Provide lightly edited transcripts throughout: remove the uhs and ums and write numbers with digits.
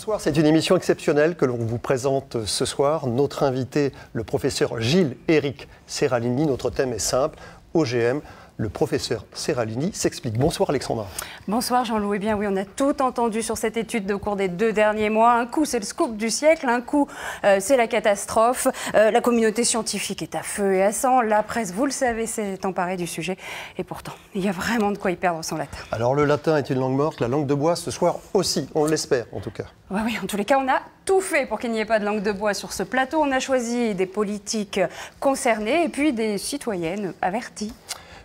Bonsoir, c'est une émission exceptionnelle que l'on vous présente ce soir. Notre invité, le professeur Gilles-Éric Seralini. Notre thème est simple, OGM. Le professeur Seralini s'explique. Bonsoir Alexandra. Bonsoir Jean-Louis. Eh bien oui, on a tout entendu sur cette étude au cours des 2 derniers mois. Un coup, c'est le scoop du siècle. Un coup, c'est la catastrophe. La communauté scientifique est à feu et à sang. La presse, vous le savez, s'est emparée du sujet. Et pourtant, il y a vraiment de quoi y perdre son latin. Alors le latin est une langue morte, la langue de bois ce soir aussi, on l'espère en tout cas. Oui, en tous les cas, on a tout fait pour qu'il n'y ait pas de langue de bois sur ce plateau. On a choisi des politiques concernées et puis des citoyennes averties.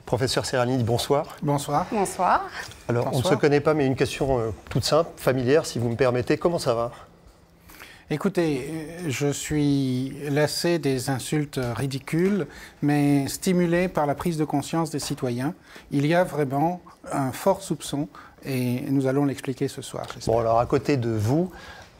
Professeur Seralini, bonsoir. Bonsoir. Bonsoir. Alors, Bonsoir. on ne se connaît pas, mais une question toute simple, familière, si vous me permettez. Comment ça va? Écoutez, je suis lassé des insultes ridicules, mais stimulé par la prise de conscience des citoyens. Il y a vraiment un fort soupçon, et nous allons l'expliquer ce soir. Bon, alors, à côté de vous,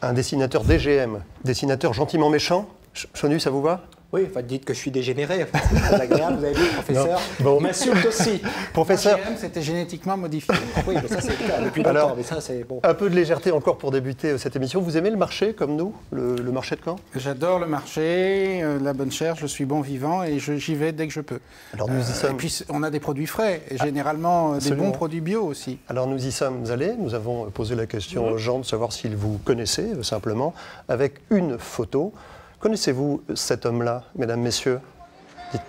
un dessinateur DGM, dessinateur gentiment méchant. Chonu, ça vous va? Oui, enfin, dites que je suis dégénéré. Enfin, c'est très agréable, vous avez vu, professeur. Bon. M'insulte aussi. Professeur, c'était génétiquement modifié. Oui, mais ça, c'est le cas depuis longtemps. Alors, Mais ça, c'est bon. Un peu de légèreté encore pour débuter cette émission. Vous aimez le marché, comme nous, le marché de Caen? J'adore le marché, la bonne chère, je suis bon vivant et j'y vais dès que je peux. Alors nous y sommes. Et puis on a des produits frais, et généralement des bons produits bio aussi. Alors nous y sommes allés, nous avons posé la question aux gens de savoir s'ils vous connaissaient, simplement, avec une photo. Connaissez-vous cet homme-là, mesdames, messieurs?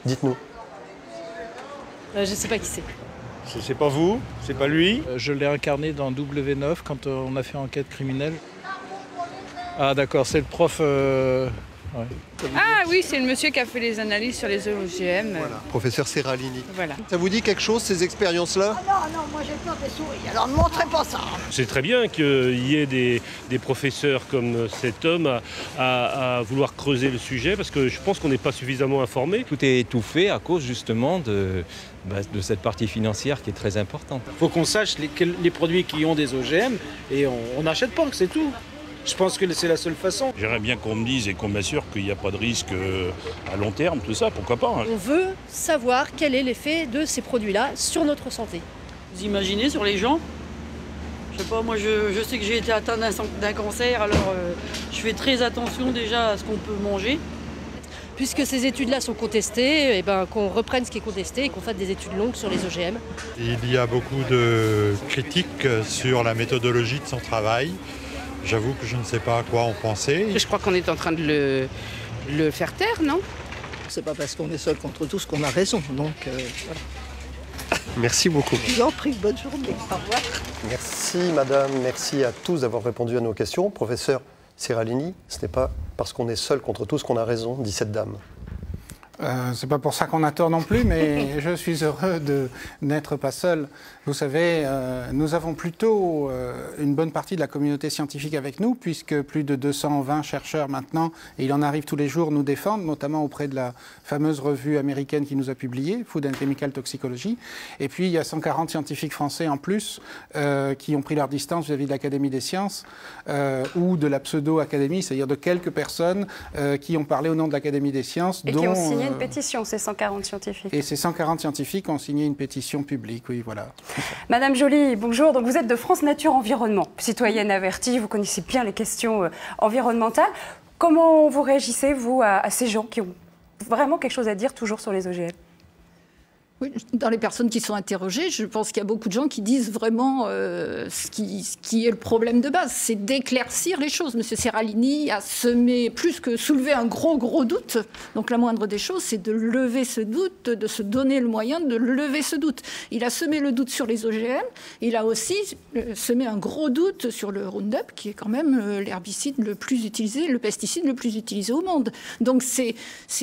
Dites-nous. Je ne sais pas qui c'est. C'est pas vous, c'est pas lui. Je l'ai incarné dans W9 quand on a fait enquête criminelle. Ah d'accord, c'est le prof... ouais. Ah oui, c'est le monsieur qui a fait les analyses sur les OGM. Voilà, professeur Seralini. Voilà. Ça vous dit quelque chose, ces expériences-là? Ah non, moi j'ai peur des souris, alors ne montrez pas ça. C'est très bien qu'il y ait des professeurs comme cet homme à vouloir creuser le sujet, parce que je pense qu'on n'est pas suffisamment informé. Tout est étouffé à cause justement de cette partie financière qui est très importante. Il faut qu'on sache les produits qui ont des OGM et on n'achète pas, c'est tout. Je pense que c'est la seule façon. J'aimerais bien qu'on me dise et qu'on m'assure qu'il n'y a pas de risque à long terme, tout ça, pourquoi pas. On veut savoir quel est l'effet de ces produits-là sur notre santé. Vous imaginez sur les gens? Je sais pas, moi je sais que j'ai été atteint d'un cancer, alors je fais très attention déjà à ce qu'on peut manger. Puisque ces études-là sont contestées, qu'on reprenne ce qui est contesté et qu'on fasse des études longues sur les OGM. Il y a beaucoup de critiques sur la méthodologie de son travail. J'avoue que je ne sais pas à quoi en penser. Je crois qu'on est en train de le faire taire, non? C'est pas parce qu'on est seul contre tous qu'on a raison, donc voilà. Merci beaucoup. Je vous en prie, bonne journée. Au revoir. Merci madame, merci à tous d'avoir répondu à nos questions. Professeur Seralini, ce n'est pas parce qu'on est seul contre tous qu'on a raison, dit cette dame. C'est pas pour ça qu'on a tort non plus, mais je suis heureux de n'être pas seul. Vous savez, nous avons plutôt une bonne partie de la communauté scientifique avec nous, puisque plus de 220 chercheurs maintenant, et il en arrive tous les jours, nous défendent, notamment auprès de la fameuse revue américaine qui nous a publié, Food and Chemical Toxicology. Et puis il y a 140 scientifiques français en plus qui ont pris leur distance vis-à-vis de l'Académie des sciences ou de la pseudo-académie, c'est-à-dire de quelques personnes qui ont parlé au nom de l'Académie des sciences. Et qui ont signé une pétition, ces 140 scientifiques. Et ces 140 scientifiques ont signé une pétition publique, oui, voilà. Madame Joly, bonjour. Donc vous êtes de France Nature Environnement, citoyenne avertie, vous connaissez bien les questions environnementales. Comment vous réagissez, vous, à ces gens qui ont vraiment quelque chose à dire toujours sur les OGM? Oui, dans les personnes qui sont interrogées, je pense qu'il y a beaucoup de gens qui disent vraiment ce qui est le problème de base, c'est d'éclaircir les choses. Monsieur Seralini a semé, plus que soulevé un gros doute. Donc la moindre des choses, c'est de lever ce doute, de se donner le moyen de lever ce doute. Il a semé le doute sur les OGM, il a aussi semé un gros doute sur le Roundup, qui est quand même l'herbicide le plus utilisé, le pesticide le plus utilisé au monde. Donc ces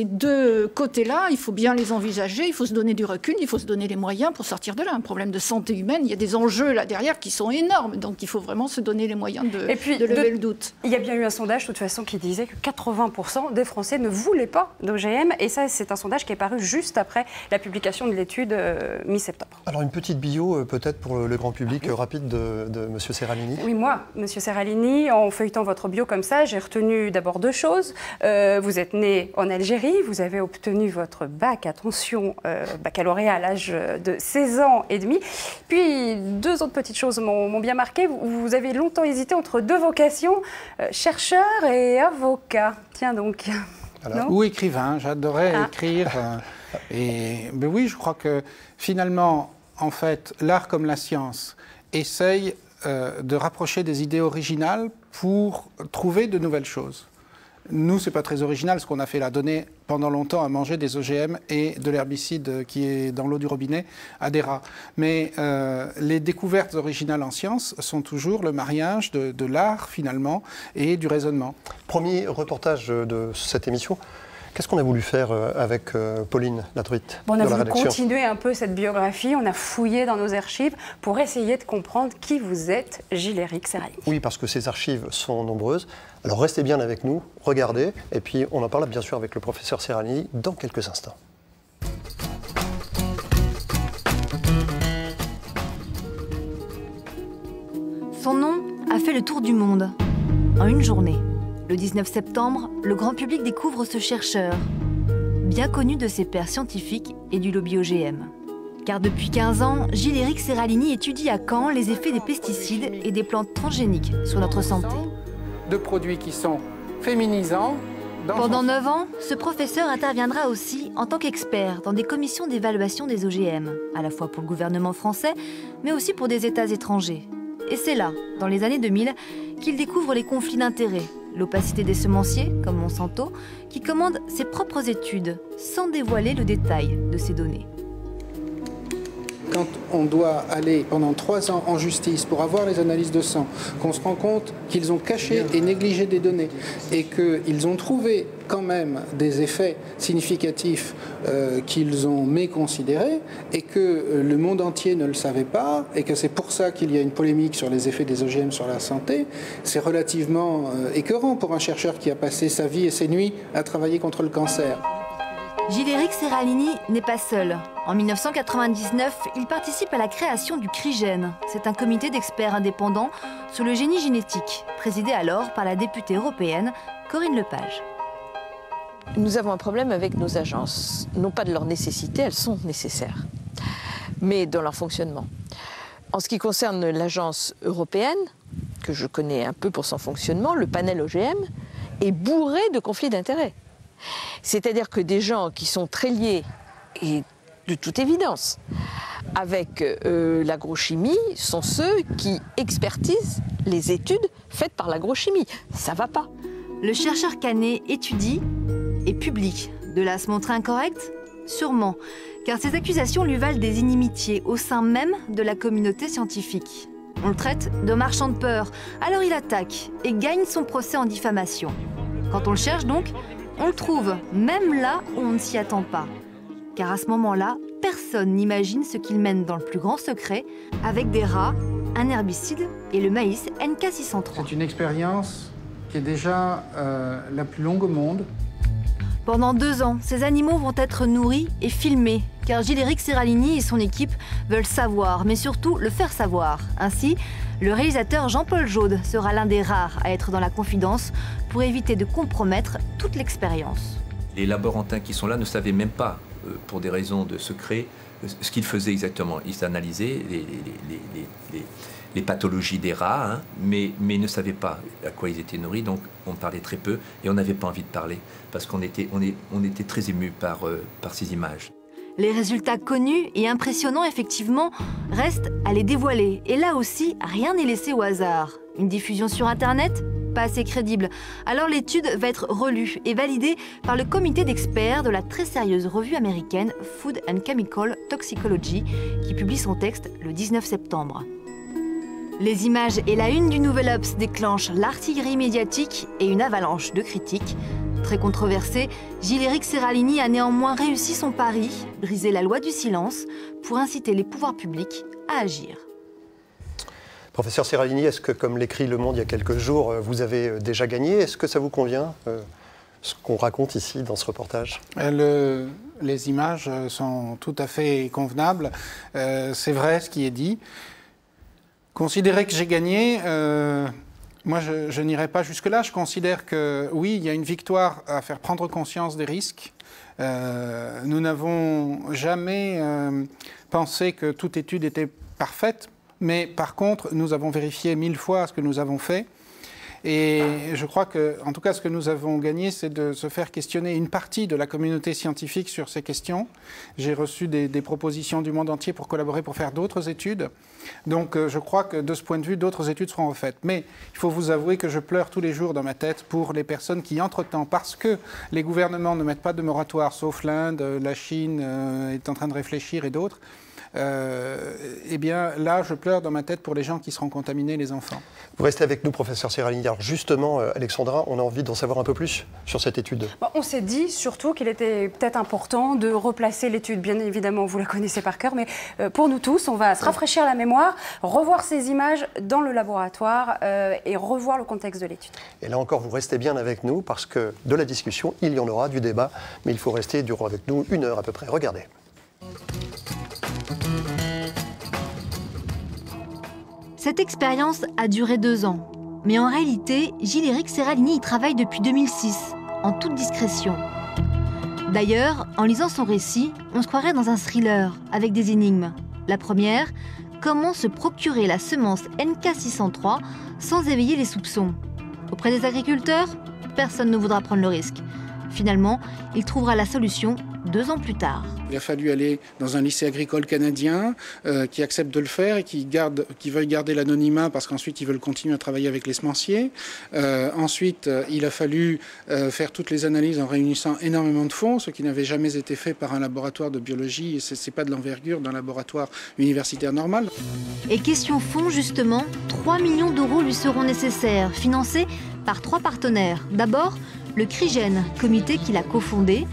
deux côtés-là, il faut bien les envisager, il faut se donner du recul. Il faut se donner les moyens pour sortir de là. Un problème de santé humaine, il y a des enjeux là derrière qui sont énormes. Donc il faut vraiment se donner les moyens de lever le doute. Il y a bien eu un sondage, de toute façon, qui disait que 80% des Français ne voulaient pas d'OGM. Et ça, c'est un sondage qui est paru juste après la publication de l'étude mi-septembre. Alors une petite bio, peut-être pour le grand public, rapide de M. Seralini. Oui, moi, M. Seralini, en feuilletant votre bio comme ça, j'ai retenu d'abord 2 choses. Vous êtes né en Algérie, vous avez obtenu votre bac, attention, baccalauréat lauréat à l'âge de 16 ans et demi. Puis, deux autres petites choses m'ont bien marqué. Vous avez longtemps hésité entre deux vocations, chercheur et avocat. Tiens donc. Ou écrivain, j'adorais écrire. Ben oui, je crois que finalement, en fait, l'art comme la science essaye de rapprocher des idées originales pour trouver de nouvelles choses. Nous, ce n'est pas très original ce qu'on a fait là, donner pendant longtemps à manger des OGM et de l'herbicide qui est dans l'eau du robinet à des rats. Mais les découvertes originales en sciences sont toujours le mariage de l'art, finalement, et du raisonnement. Premier reportage de cette émission. Qu'est-ce qu'on a voulu faire avec Pauline Latruite On a voulu continuer un peu cette biographie, on a fouillé dans nos archives pour essayer de comprendre qui vous êtes, Gilles-Éric Serralini. Oui, parce que ces archives sont nombreuses. Alors restez bien avec nous, regardez, et puis on en parle bien sûr avec le professeur Serralini dans quelques instants. Son nom a fait le tour du monde en une journée. Le 19 septembre, le grand public découvre ce chercheur, bien connu de ses pairs scientifiques et du lobby OGM. Car depuis 15 ans, Gilles-Éric Serralini étudie à Caen les effets des pesticides et des plantes transgéniques sur notre santé. De produits qui sont féminisants. Pendant 9 ans, ce professeur interviendra aussi en tant qu'expert dans des commissions d'évaluation des OGM, à la fois pour le gouvernement français, mais aussi pour des États étrangers. Et c'est là, dans les années 2000, qu'il découvre les conflits d'intérêts, l'opacité des semenciers, comme Monsanto, qui commandent ses propres études, sans dévoiler le détail de ces données. Quand on doit aller pendant 3 ans en justice pour avoir les analyses de sang, qu'on se rend compte qu'ils ont caché et négligé des données et qu'ils ont trouvé quand même des effets significatifs qu'ils ont méconsidérés et que le monde entier ne le savait pas et que c'est pour ça qu'il y a une polémique sur les effets des OGM sur la santé, c'est relativement écœurant pour un chercheur qui a passé sa vie et ses nuits à travailler contre le cancer. Gilles-Éric Serralini n'est pas seul. En 1999, il participe à la création du CRIGEN. C'est un comité d'experts indépendants sur le génie génétique, présidé alors par la députée européenne Corinne Lepage. Nous avons un problème avec nos agences, non pas de leur nécessité, elles sont nécessaires, mais dans leur fonctionnement. En ce qui concerne l'agence européenne, que je connais un peu pour son fonctionnement, le panel OGM est bourré de conflits d'intérêts. C'est-à-dire que des gens qui sont très liés, et de toute évidence, avec l'agrochimie sont ceux qui expertisent les études faites par l'agrochimie. Ça va pas. Le chercheur canet étudie et publie. De là à se montrer incorrect ? Sûrement, car ces accusations lui valent des inimitiés au sein même de la communauté scientifique. On le traite de marchand de peur, alors il attaque et gagne son procès en diffamation. Quand on le cherche donc, on le trouve, même là où on ne s'y attend pas. Car à ce moment-là, personne n'imagine ce qu'il mène dans le plus grand secret, avec des rats, un herbicide et le maïs NK603. C'est une expérience qui est déjà la plus longue au monde. Pendant 2 ans, ces animaux vont être nourris et filmés, car Gilles-Éric Serralini et son équipe veulent savoir, mais surtout le faire savoir. Ainsi, le réalisateur Jean-Paul Jaude sera l'un des rares à être dans la confidence pour éviter de compromettre toute l'expérience. Les laborantins qui sont là ne savaient même pas, pour des raisons de secret, ce qu'ils faisaient exactement. Ils analysaient les pathologies des rats, hein, mais ne savaient pas à quoi ils étaient nourris, donc on parlait très peu et on n'avait pas envie de parler parce qu'on était très émus par ces images. Les résultats connus et impressionnants, effectivement, restent à les dévoiler. Et là aussi, rien n'est laissé au hasard. Une diffusion sur Internet ? Pas assez crédible. Alors l'étude va être relue et validée par le comité d'experts de la très sérieuse revue américaine Food and Chemical Toxicology, qui publie son texte le 19 septembre. Les images et la une du Nouvel Obs déclenchent l'artillerie médiatique et une avalanche de critiques. Très controversé, Gilles-Éric Serralini a néanmoins réussi son pari, briser la loi du silence, pour inciter les pouvoirs publics à agir. Professeur Serralini, est-ce que, comme l'écrit Le Monde il y a quelques jours, vous avez déjà gagné? Est-ce que ça vous convient, ce qu'on raconte ici dans ce reportage? Les images sont tout à fait convenables. C'est vrai ce qui est dit. Considérer que j'ai gagné, Moi, je n'irai pas jusque-là. Je considère que, oui, il y a une victoire à faire prendre conscience des risques. Nous n'avons jamais pensé que toute étude était parfaite, mais par contre, nous avons vérifié 1000 fois ce que nous avons fait. Et je crois que, en tout cas, ce que nous avons gagné, c'est de se faire questionner une partie de la communauté scientifique sur ces questions. J'ai reçu des propositions du monde entier pour collaborer, pour faire d'autres études. Donc, je crois que de ce point de vue, d'autres études seront refaites. Mais il faut vous avouer que je pleure tous les jours dans ma tête pour les personnes qui, entre-temps, parce que les gouvernements ne mettent pas de moratoire, sauf l'Inde, la Chine est en train de réfléchir et d'autres, eh bien, là, je pleure dans ma tête pour les gens qui seront contaminés, les enfants. Vous restez avec nous, professeur Serralini. Alors justement, Alexandra, on a envie d'en savoir un peu plus sur cette étude. On s'est dit surtout qu'il était peut-être important de replacer l'étude. Bien évidemment, vous la connaissez par cœur, mais pour nous tous, on va se rafraîchir la mémoire, revoir ces images dans le laboratoire et revoir le contexte de l'étude. Et là encore, vous restez bien avec nous parce que de la discussion, il y en aura, du débat, mais il faut rester durant avec nous 1 heure à peu près. Regardez. Cette expérience a duré 2 ans. Mais en réalité, Gilles-Éric Serralini y travaille depuis 2006, en toute discrétion. D'ailleurs, en lisant son récit, on se croirait dans un thriller, avec des énigmes. La première, comment se procurer la semence NK603 sans éveiller les soupçons? Auprès des agriculteurs, personne ne voudra prendre le risque. Finalement, il trouvera la solution 2 ans plus tard. Il a fallu aller dans un lycée agricole canadien qui accepte de le faire et qui veuille garder l'anonymat parce qu'ensuite ils veulent continuer à travailler avec les semenciers. Ensuite, il a fallu faire toutes les analyses en réunissant énormément de fonds, ce qui n'avait jamais été fait par un laboratoire de biologie. Et c'est pas de l'envergure d'un laboratoire universitaire normal. Et question fonds, justement, 3 millions d'euros lui seront nécessaires, financés par 3 partenaires. D'abord, le CRIGEN, comité qu'il a cofondé,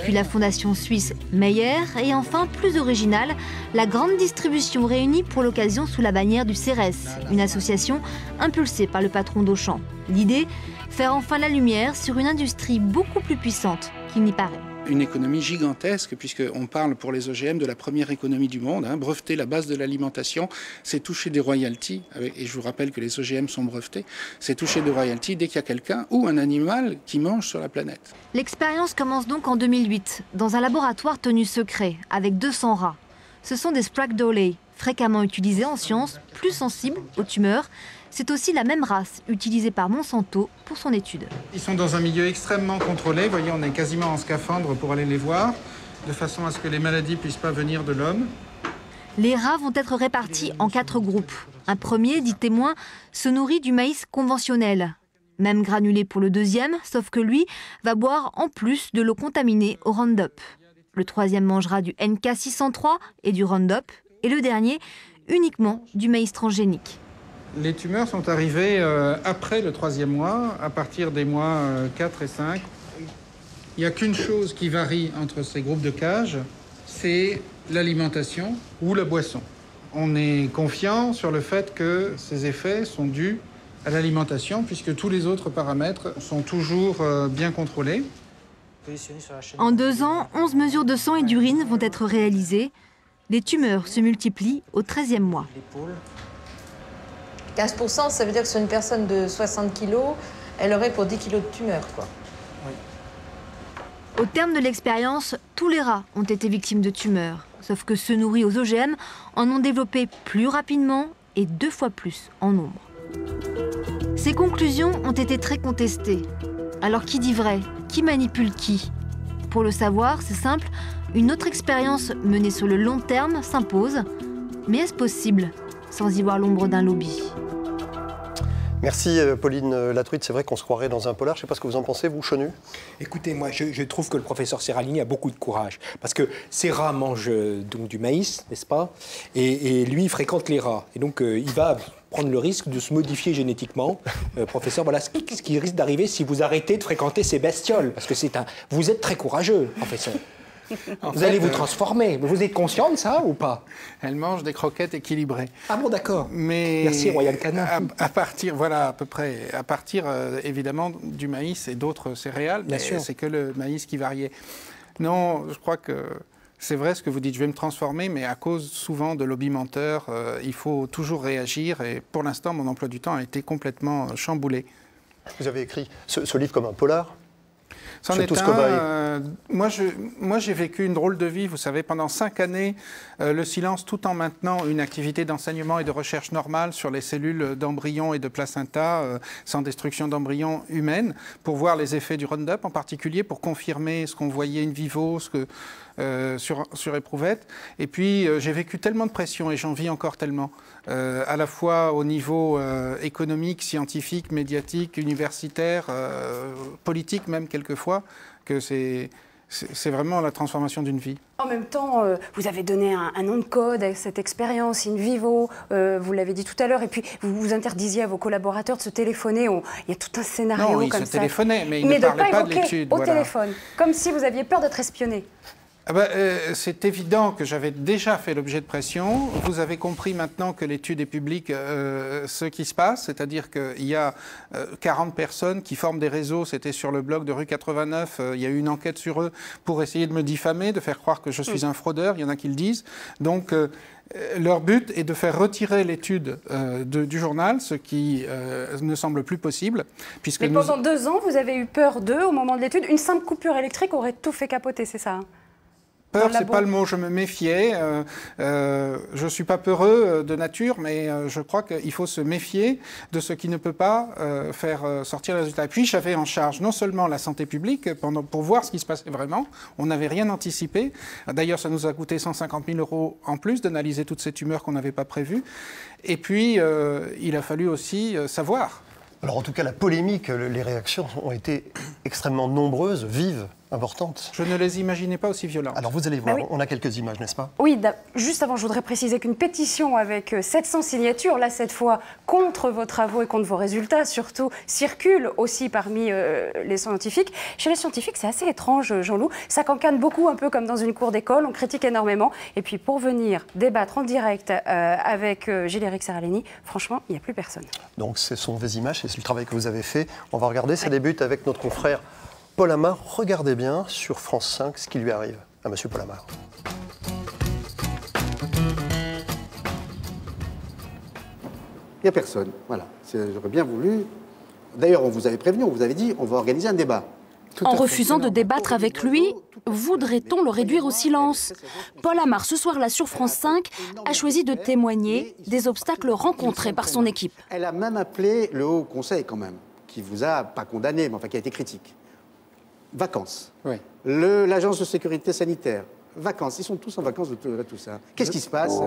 puis la fondation suisse Meyer, et enfin, plus original, la grande distribution réunie pour l'occasion sous la bannière du CERES, une association impulsée par le patron d'Auchan. L'idée, faire enfin la lumière sur une industrie beaucoup plus puissante qu'il n'y paraît. Une économie gigantesque, puisqu'on parle pour les OGM de la première économie du monde. Breveter la base de l'alimentation, c'est toucher des royalties, et je vous rappelle que les OGM sont brevetés, c'est toucher des royalties dès qu'il y a quelqu'un ou un animal qui mange sur la planète. L'expérience commence donc en 2008, dans un laboratoire tenu secret, avec 200 rats. Ce sont des Sprague-Dawley, fréquemment utilisés en sciences, plus sensibles aux tumeurs. C'est aussi la même race utilisée par Monsanto pour son étude. Ils sont dans un milieu extrêmement contrôlé. Vous voyez, on est quasiment en scaphandre pour aller les voir, de façon à ce que les maladies ne puissent pas venir de l'homme. Les rats vont être répartis en 4 groupes. Un premier, dit témoin, se nourrit du maïs conventionnel. Même granulé pour le deuxième, sauf que lui va boire en plus de l'eau contaminée au Roundup. Le troisième mangera du NK603 et du Roundup. Et le dernier, uniquement du maïs transgénique. Les tumeurs sont arrivées après le 3e mois, à partir des mois 4 et 5. Il n'y a qu'une chose qui varie entre ces groupes de cages, c'est l'alimentation ou la boisson. On est confiant sur le fait que ces effets sont dus à l'alimentation, puisque tous les autres paramètres sont toujours bien contrôlés. En 2 ans, 11 mesures de sang et d'urine vont être réalisées. Les tumeurs se multiplient au 13e mois. 15%, ça veut dire que sur une personne de 60 kg, elle aurait pour 10 kg de tumeur, quoi. Oui. Au terme de l'expérience, tous les rats ont été victimes de tumeurs. Sauf que ceux nourris aux OGM en ont développé plus rapidement et 2 fois plus en nombre. Ces conclusions ont été très contestées. Alors qui dit vrai? Qui manipule qui? Pour le savoir, c'est simple, une autre expérience menée sur le long terme s'impose. Mais est-ce possible sans y voir l'ombre d'un lobby? Merci Pauline Latruide, c'est vrai qu'on se croirait dans un polar. Je ne sais pas ce que vous en pensez, vous, Chenu? Écoutez, moi je trouve que le professeur Serralini a beaucoup de courage. Parce que ces rats mangent donc du maïs, n'est-ce pas? Et lui, il fréquente les rats. Et donc il va prendre le risque de se modifier génétiquement. Professeur, voilà ce qui risque d'arriver si vous arrêtez de fréquenter ces bestioles. Parce que vous êtes très courageux, professeur. Vous allez vous transformer. Vous êtes conscient de ça ou pas? Elle mange des croquettes équilibrées. Ah bon, d'accord. Mais merci, Royal Canin. À partir, voilà, à peu près, à partir évidemment du maïs et d'autres céréales, c'est que le maïs qui variait. Non, je crois que C'est vrai ce que vous dites, je vais me transformer, mais à cause souvent de lobby menteurs, il faut toujours réagir. Et pour l'instant, mon emploi du temps a été complètement chamboulé. Vous avez écrit ce livre comme un polar ? C'en est un. Moi, j'ai vécu une drôle de vie. Vous savez, pendant 5 années, le silence, tout en maintenant une activité d'enseignement et de recherche normale sur les cellules d'embryons et de placenta, sans destruction d'embryons humaines, pour voir les effets du Roundup, en particulier pour confirmer ce qu'on voyait in vivo, sur éprouvette. Et puis, j'ai vécu tellement de pression, et j'en vis encore tellement, à la fois au niveau économique, scientifique, médiatique, universitaire, politique même quelquefois, que c'est vraiment la transformation d'une vie. En même temps, vous avez donné un nom de code à cette expérience in vivo, vous l'avez dit tout à l'heure, et puis vous interdisiez à vos collaborateurs de se téléphoner. Il y a tout un scénario comme ça. Non, ils se téléphonaient, mais ils ne parlaient pas de l'étude. Au téléphone, comme si vous aviez peur d'être espionné. C'est évident que j'avais déjà fait l'objet de pression. Vous avez compris maintenant que l'étude est publique, ce qui se passe, c'est-à-dire qu'il y a 40 personnes qui forment des réseaux, c'était sur le blog de Rue 89, il y a eu une enquête sur eux pour essayer de me diffamer, de faire croire que je suis un fraudeur, il y en a qui le disent. Donc leur but est de faire retirer l'étude du journal, ce qui ne semble plus possible. Mais pendant 2 ans, vous avez eu peur d'eux au moment de l'étude. Une simple coupure électrique aurait tout fait capoter, c'est ça ? Peur, c'est pas le mot, je me méfiais. Je ne suis pas peureux de nature, mais je crois qu'il faut se méfier de ce qui ne peut pas faire sortir le résultat. Et puis j'avais en charge non seulement la santé publique, pour voir ce qui se passait vraiment, on n'avait rien anticipé. D'ailleurs, ça nous a coûté 150 000 € en plus d'analyser toutes ces tumeurs qu'on n'avait pas prévues. Et puis, il a fallu aussi savoir. Alors en tout cas, la polémique, les réactions ont été extrêmement nombreuses, vives, importantes. Je ne les imaginais pas aussi violentes. Alors vous allez voir, on a quelques images, n'est-ce pas? Oui, juste avant, je voudrais préciser qu'une pétition avec 700 signatures, là cette fois, contre vos travaux et contre vos résultats, surtout, circule aussi parmi les scientifiques. Chez les scientifiques, c'est assez étrange, Jean-Loup. Ça cancane beaucoup, un peu comme dans une cour d'école, on critique énormément. Et puis pour venir débattre en direct avec Gilles-Éric Seralini, franchement, il n'y a plus personne. Donc ce sont des images, c'est le travail que vous avez fait. On va regarder, ça débute avec notre confrère Paul Amar. Regardez bien sur France 5 ce qui lui arrive à monsieur Paul Amar. Il n'y a personne, voilà. J'aurais bien voulu... D'ailleurs, on vous avait prévenu, on vous avait dit, on va organiser un débat. En refusant de débattre avec lui, voudrait-on le réduire au silence? Paul Amar, ce soir-là sur France 5, a choisi de témoigner des obstacles rencontrés par son équipe. Elle a même appelé le Haut Conseil, quand même, qui vous a pas condamné, mais enfin qui a été critique. Vacances. Oui. L'Agence de sécurité sanitaire. Vacances. Ils sont tous en vacances de tout ça. Qu'est-ce qui se passe?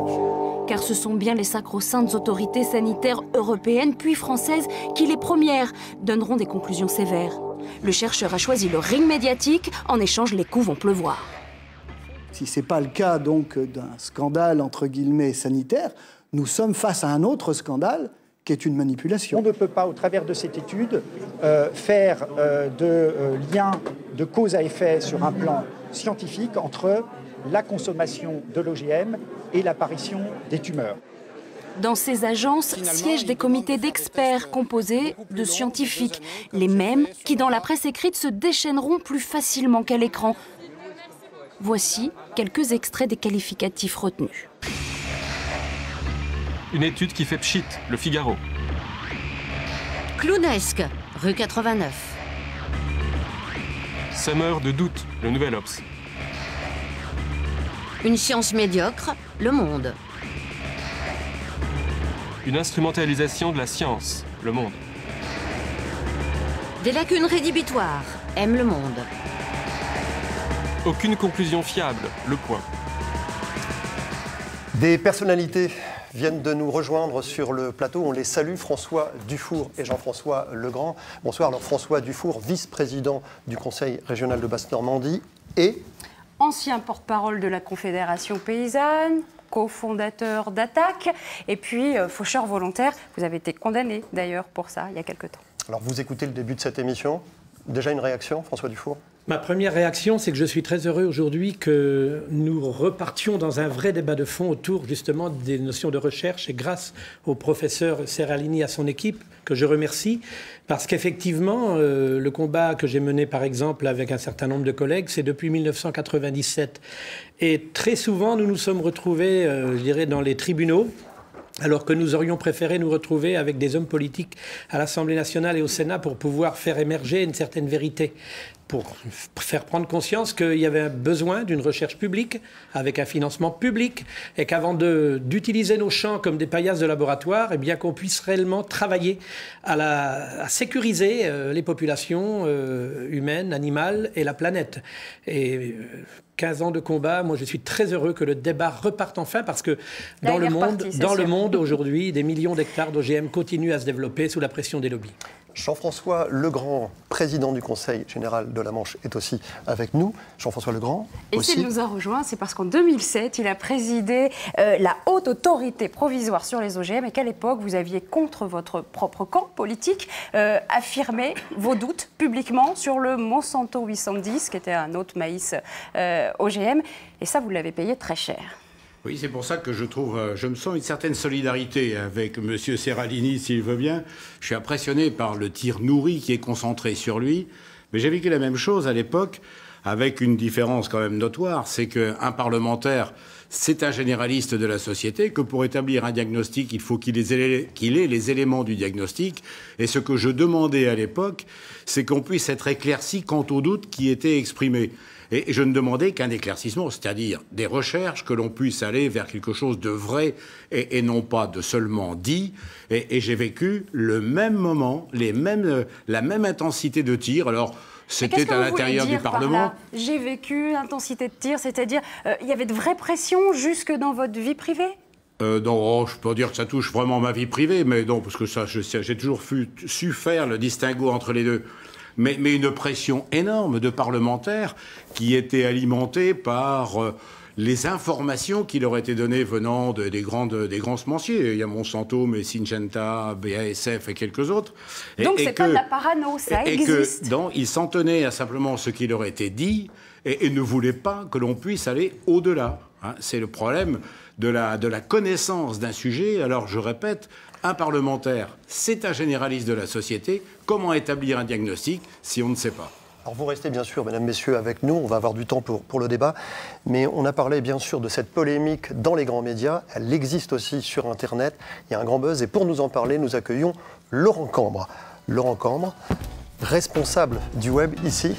Car ce sont bien les sacro-saintes autorités sanitaires européennes puis françaises qui, les premières, donneront des conclusions sévères. Le chercheur a choisi le ring médiatique. En échange, les coups vont pleuvoir. Si ce n'est pas le cas donc d'un scandale entre guillemets sanitaire, nous sommes face à un autre scandale qui est une manipulation. On ne peut pas, au travers de cette étude, faire de lien de cause à effet sur un plan scientifique entre la consommation de l'OGM et l'apparition des tumeurs. Dans ces agences siègent des comités d'experts composés de scientifiques, les mêmes qui, dans la presse écrite, se déchaîneront plus facilement qu'à l'écran. Voici quelques extraits des qualificatifs retenus. Une étude qui fait pchit, Le Figaro. Clownesque, Rue 89. Semeur de doute, Le Nouvel Obs. Une science médiocre, Le Monde. Une instrumentalisation de la science, Le Monde. Des lacunes rédhibitoires, Aime Le Monde. Aucune conclusion fiable, Le Point. Des personnalités viennent de nous rejoindre sur le plateau. On les salue, François Dufour et Jean-François Legrand. Bonsoir. Alors François Dufour, vice-président du Conseil régional de Basse-Normandie et... ancien porte-parole de la Confédération paysanne, cofondateur d'Attaque, et puis faucheur volontaire. Vous avez été condamné d'ailleurs pour ça il y a quelque temps. Alors vous écoutez le début de cette émission. Déjà une réaction, François Dufour? Ma première réaction, c'est que je suis très heureux aujourd'hui que nous repartions dans un vrai débat de fond autour justement des notions de recherche et grâce au professeur Seralini et à son équipe, que je remercie, parce qu'effectivement, le combat que j'ai mené par exemple avec un certain nombre de collègues, c'est depuis 1997. Et très souvent, nous nous sommes retrouvés, je dirais, dans les tribunaux, alors que nous aurions préféré nous retrouver avec des hommes politiques à l'Assemblée nationale et au Sénat pour pouvoir faire émerger une certaine vérité, pour faire prendre conscience qu'il y avait besoin d'une recherche publique, avec un financement public, et qu'avant d'utiliser nos champs comme des paillasses de laboratoire, eh bien qu'on puisse réellement travailler à sécuriser les populations humaines, animales et la planète. Et 15 ans de combat, moi je suis très heureux que le débat reparte enfin, parce que dans le monde aujourd'hui, des millions d'hectares d'OGM continuent à se développer sous la pression des lobbies. Jean-François Legrand, président du Conseil général de la Manche, est aussi avec nous. Jean-François Legrand Et aussi. s'il nous a rejoint, c'est parce qu'en 2007, il a présidé la haute autorité provisoire sur les OGM et qu'à l'époque, vous aviez, contre votre propre camp politique, affirmé vos doutes publiquement sur le Monsanto 810, qui était un autre maïs OGM. Et ça, vous l'avez payé très cher. Oui, c'est pour ça que je me sens une certaine solidarité avec M. Seralini, s'il veut bien. Je suis impressionné par le tir nourri qui est concentré sur lui. Mais j'ai vécu la même chose à l'époque, avec une différence quand même notoire. C'est qu'un parlementaire, c'est un généraliste de la société, que pour établir un diagnostic, il faut qu'il ait les éléments du diagnostic. Et ce que je demandais à l'époque, c'est qu'on puisse être éclairci quant aux doutes qui étaient exprimés. Et je ne demandais qu'un éclaircissement, c'est-à-dire des recherches, que l'on puisse aller vers quelque chose de vrai et non pas de seulement dit. Et j'ai vécu le même moment, la même intensité de tir. Alors, c'était à l'intérieur du Parlement. J'ai vécu intensité de tir, c'est-à-dire il y avait de vraies pressions jusque dans votre vie privée? Non, je peux dire que ça touche vraiment ma vie privée, mais non, parce que ça, j'ai toujours su faire le distinguo entre les deux. Mais une pression énorme de parlementaires qui étaient alimentée par les informations qui leur étaient données venant des grands semenciers. Il y a Monsanto, mais Syngenta, BASF et quelques autres. Donc c'est pas de la parano, ça existe. Ils s'en tenaient à simplement ce qui leur était dit et ne voulaient pas que l'on puisse aller au-delà. Hein. C'est le problème de la connaissance d'un sujet. Alors je répète, un parlementaire, c'est un généraliste de la société. Comment établir un diagnostic si on ne sait pas? Alors vous restez bien sûr, mesdames, messieurs, avec nous. On va avoir du temps pour le débat. Mais on a parlé bien sûr de cette polémique dans les grands médias. Elle existe aussi sur Internet. Il y a un grand buzz. Et pour nous en parler, nous accueillons Laurent Cambre. Laurent Cambre, responsable du web ici,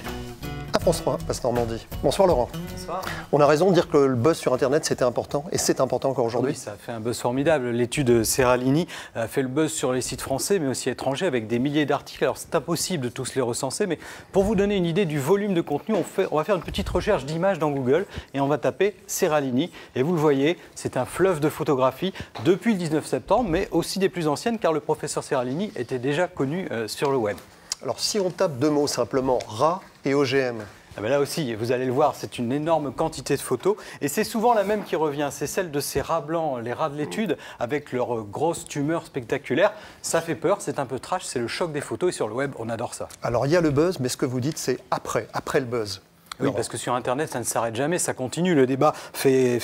à France 3, Basse-Normandie. Bonsoir Laurent. Bonsoir. On a raison de dire que le buzz sur Internet, c'était important, et c'est important encore aujourd'hui. Oui, ça a fait un buzz formidable. L'étude Seralini a fait le buzz sur les sites français, mais aussi étrangers, avec des milliers d'articles. Alors c'est impossible de tous les recenser, mais pour vous donner une idée du volume de contenu, on va faire une petite recherche d'images dans Google, et on va taper Seralini. Et vous le voyez, c'est un fleuve de photographies depuis le 19 septembre, mais aussi des plus anciennes, car le professeur Seralini était déjà connu sur le web. Alors si on tape deux mots simplement, rats et OGM. Ah ben là aussi, vous allez le voir, c'est une énorme quantité de photos. Et c'est souvent la même qui revient, c'est celle de ces rats blancs, les rats de l'étude, avec leurs grosses tumeurs spectaculaires. Ça fait peur, c'est un peu trash, c'est le choc des photos. Et sur le web, on adore ça. Alors il y a le buzz, mais ce que vous dites, c'est après le buzz. Oui, parce que sur Internet, ça ne s'arrête jamais, ça continue. Le débat fait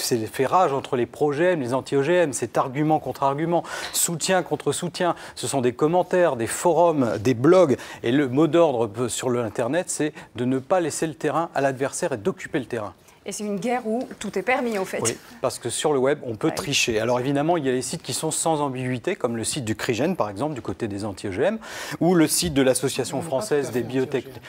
rage entre les pro-OGM, les anti-OGM, c'est argument contre argument, soutien contre soutien. Ce sont des commentaires, des forums, des blogs. Et le mot d'ordre sur l'Internet, c'est de ne pas laisser le terrain à l'adversaire et d'occuper le terrain. Et c'est une guerre où tout est permis, en fait. Oui, parce que sur le web, on peut tricher. Alors évidemment, il y a les sites qui sont sans ambiguïté, comme le site du CRIGEN, par exemple, du côté des anti-OGM, ou le site de l'Association française des biotechnologies.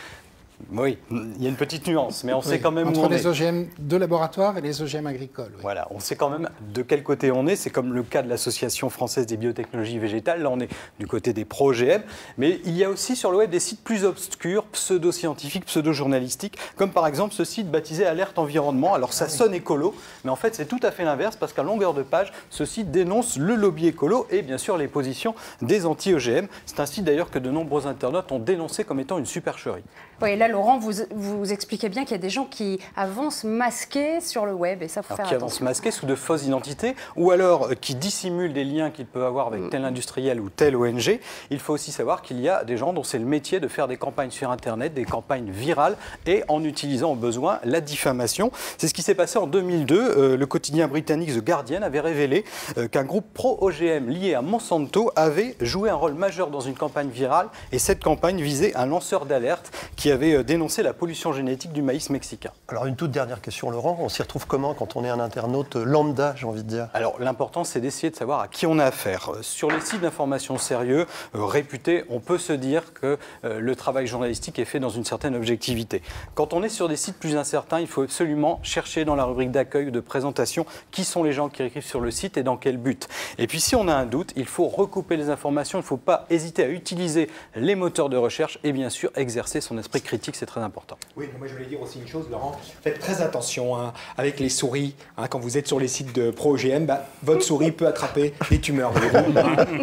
Oui, il y a une petite nuance, mais on sait quand même où on est. Entre les OGM de laboratoire et les OGM agricoles. Oui. Voilà, on sait quand même de quel côté on est. C'est comme le cas de l'Association française des biotechnologies végétales. Là, on est du côté des pro-OGM. Mais il y a aussi sur le web des sites plus obscurs, pseudo-scientifiques, pseudo-journalistiques, comme par exemple ce site baptisé Alerte Environnement. Alors ça sonne écolo, mais en fait c'est tout à fait l'inverse, parce qu'à longueur de page, ce site dénonce le lobby écolo et bien sûr les positions des anti-OGM. C'est un site d'ailleurs que de nombreux internautes ont dénoncé comme étant une supercherie. Oui, là, Laurent, vous expliquez bien qu'il y a des gens qui avancent masqués sur le web, et ça, faut faire qui attention. avancent masqués sous de fausses identités, ou alors qui dissimulent des liens qu'ils peuvent avoir avec tel industriel ou telle ONG. Il faut aussi savoir qu'il y a des gens dont c'est le métier de faire des campagnes sur Internet, des campagnes virales, et en utilisant au besoin la diffamation. C'est ce qui s'est passé en 2002. Le quotidien britannique The Guardian avait révélé qu'un groupe pro-OGM lié à Monsanto avait joué un rôle majeur dans une campagne virale, et cette campagne visait un lanceur d'alerte qui avait dénoncé la pollution génétique du maïs mexicain. Alors une toute dernière question, Laurent, on s'y retrouve comment quand on est un internaute lambda, j'ai envie de dire? Alors l'important, c'est d'essayer de savoir à qui on a affaire. Sur les sites d'information sérieux, réputés, on peut se dire que le travail journalistique est fait dans une certaine objectivité. Quand on est sur des sites plus incertains, il faut absolument chercher dans la rubrique d'accueil ou de présentation qui sont les gens qui écrivent sur le site et dans quel but. Et puis si on a un doute, il faut recouper les informations, il ne faut pas hésiter à utiliser les moteurs de recherche et bien sûr exercer son esprit critique, c'est très important. Oui, moi je voulais dire aussi une chose, Laurent, faites très attention avec les souris. Quand vous êtes sur les sites de pro-OGM, votre souris peut attraper des tumeurs.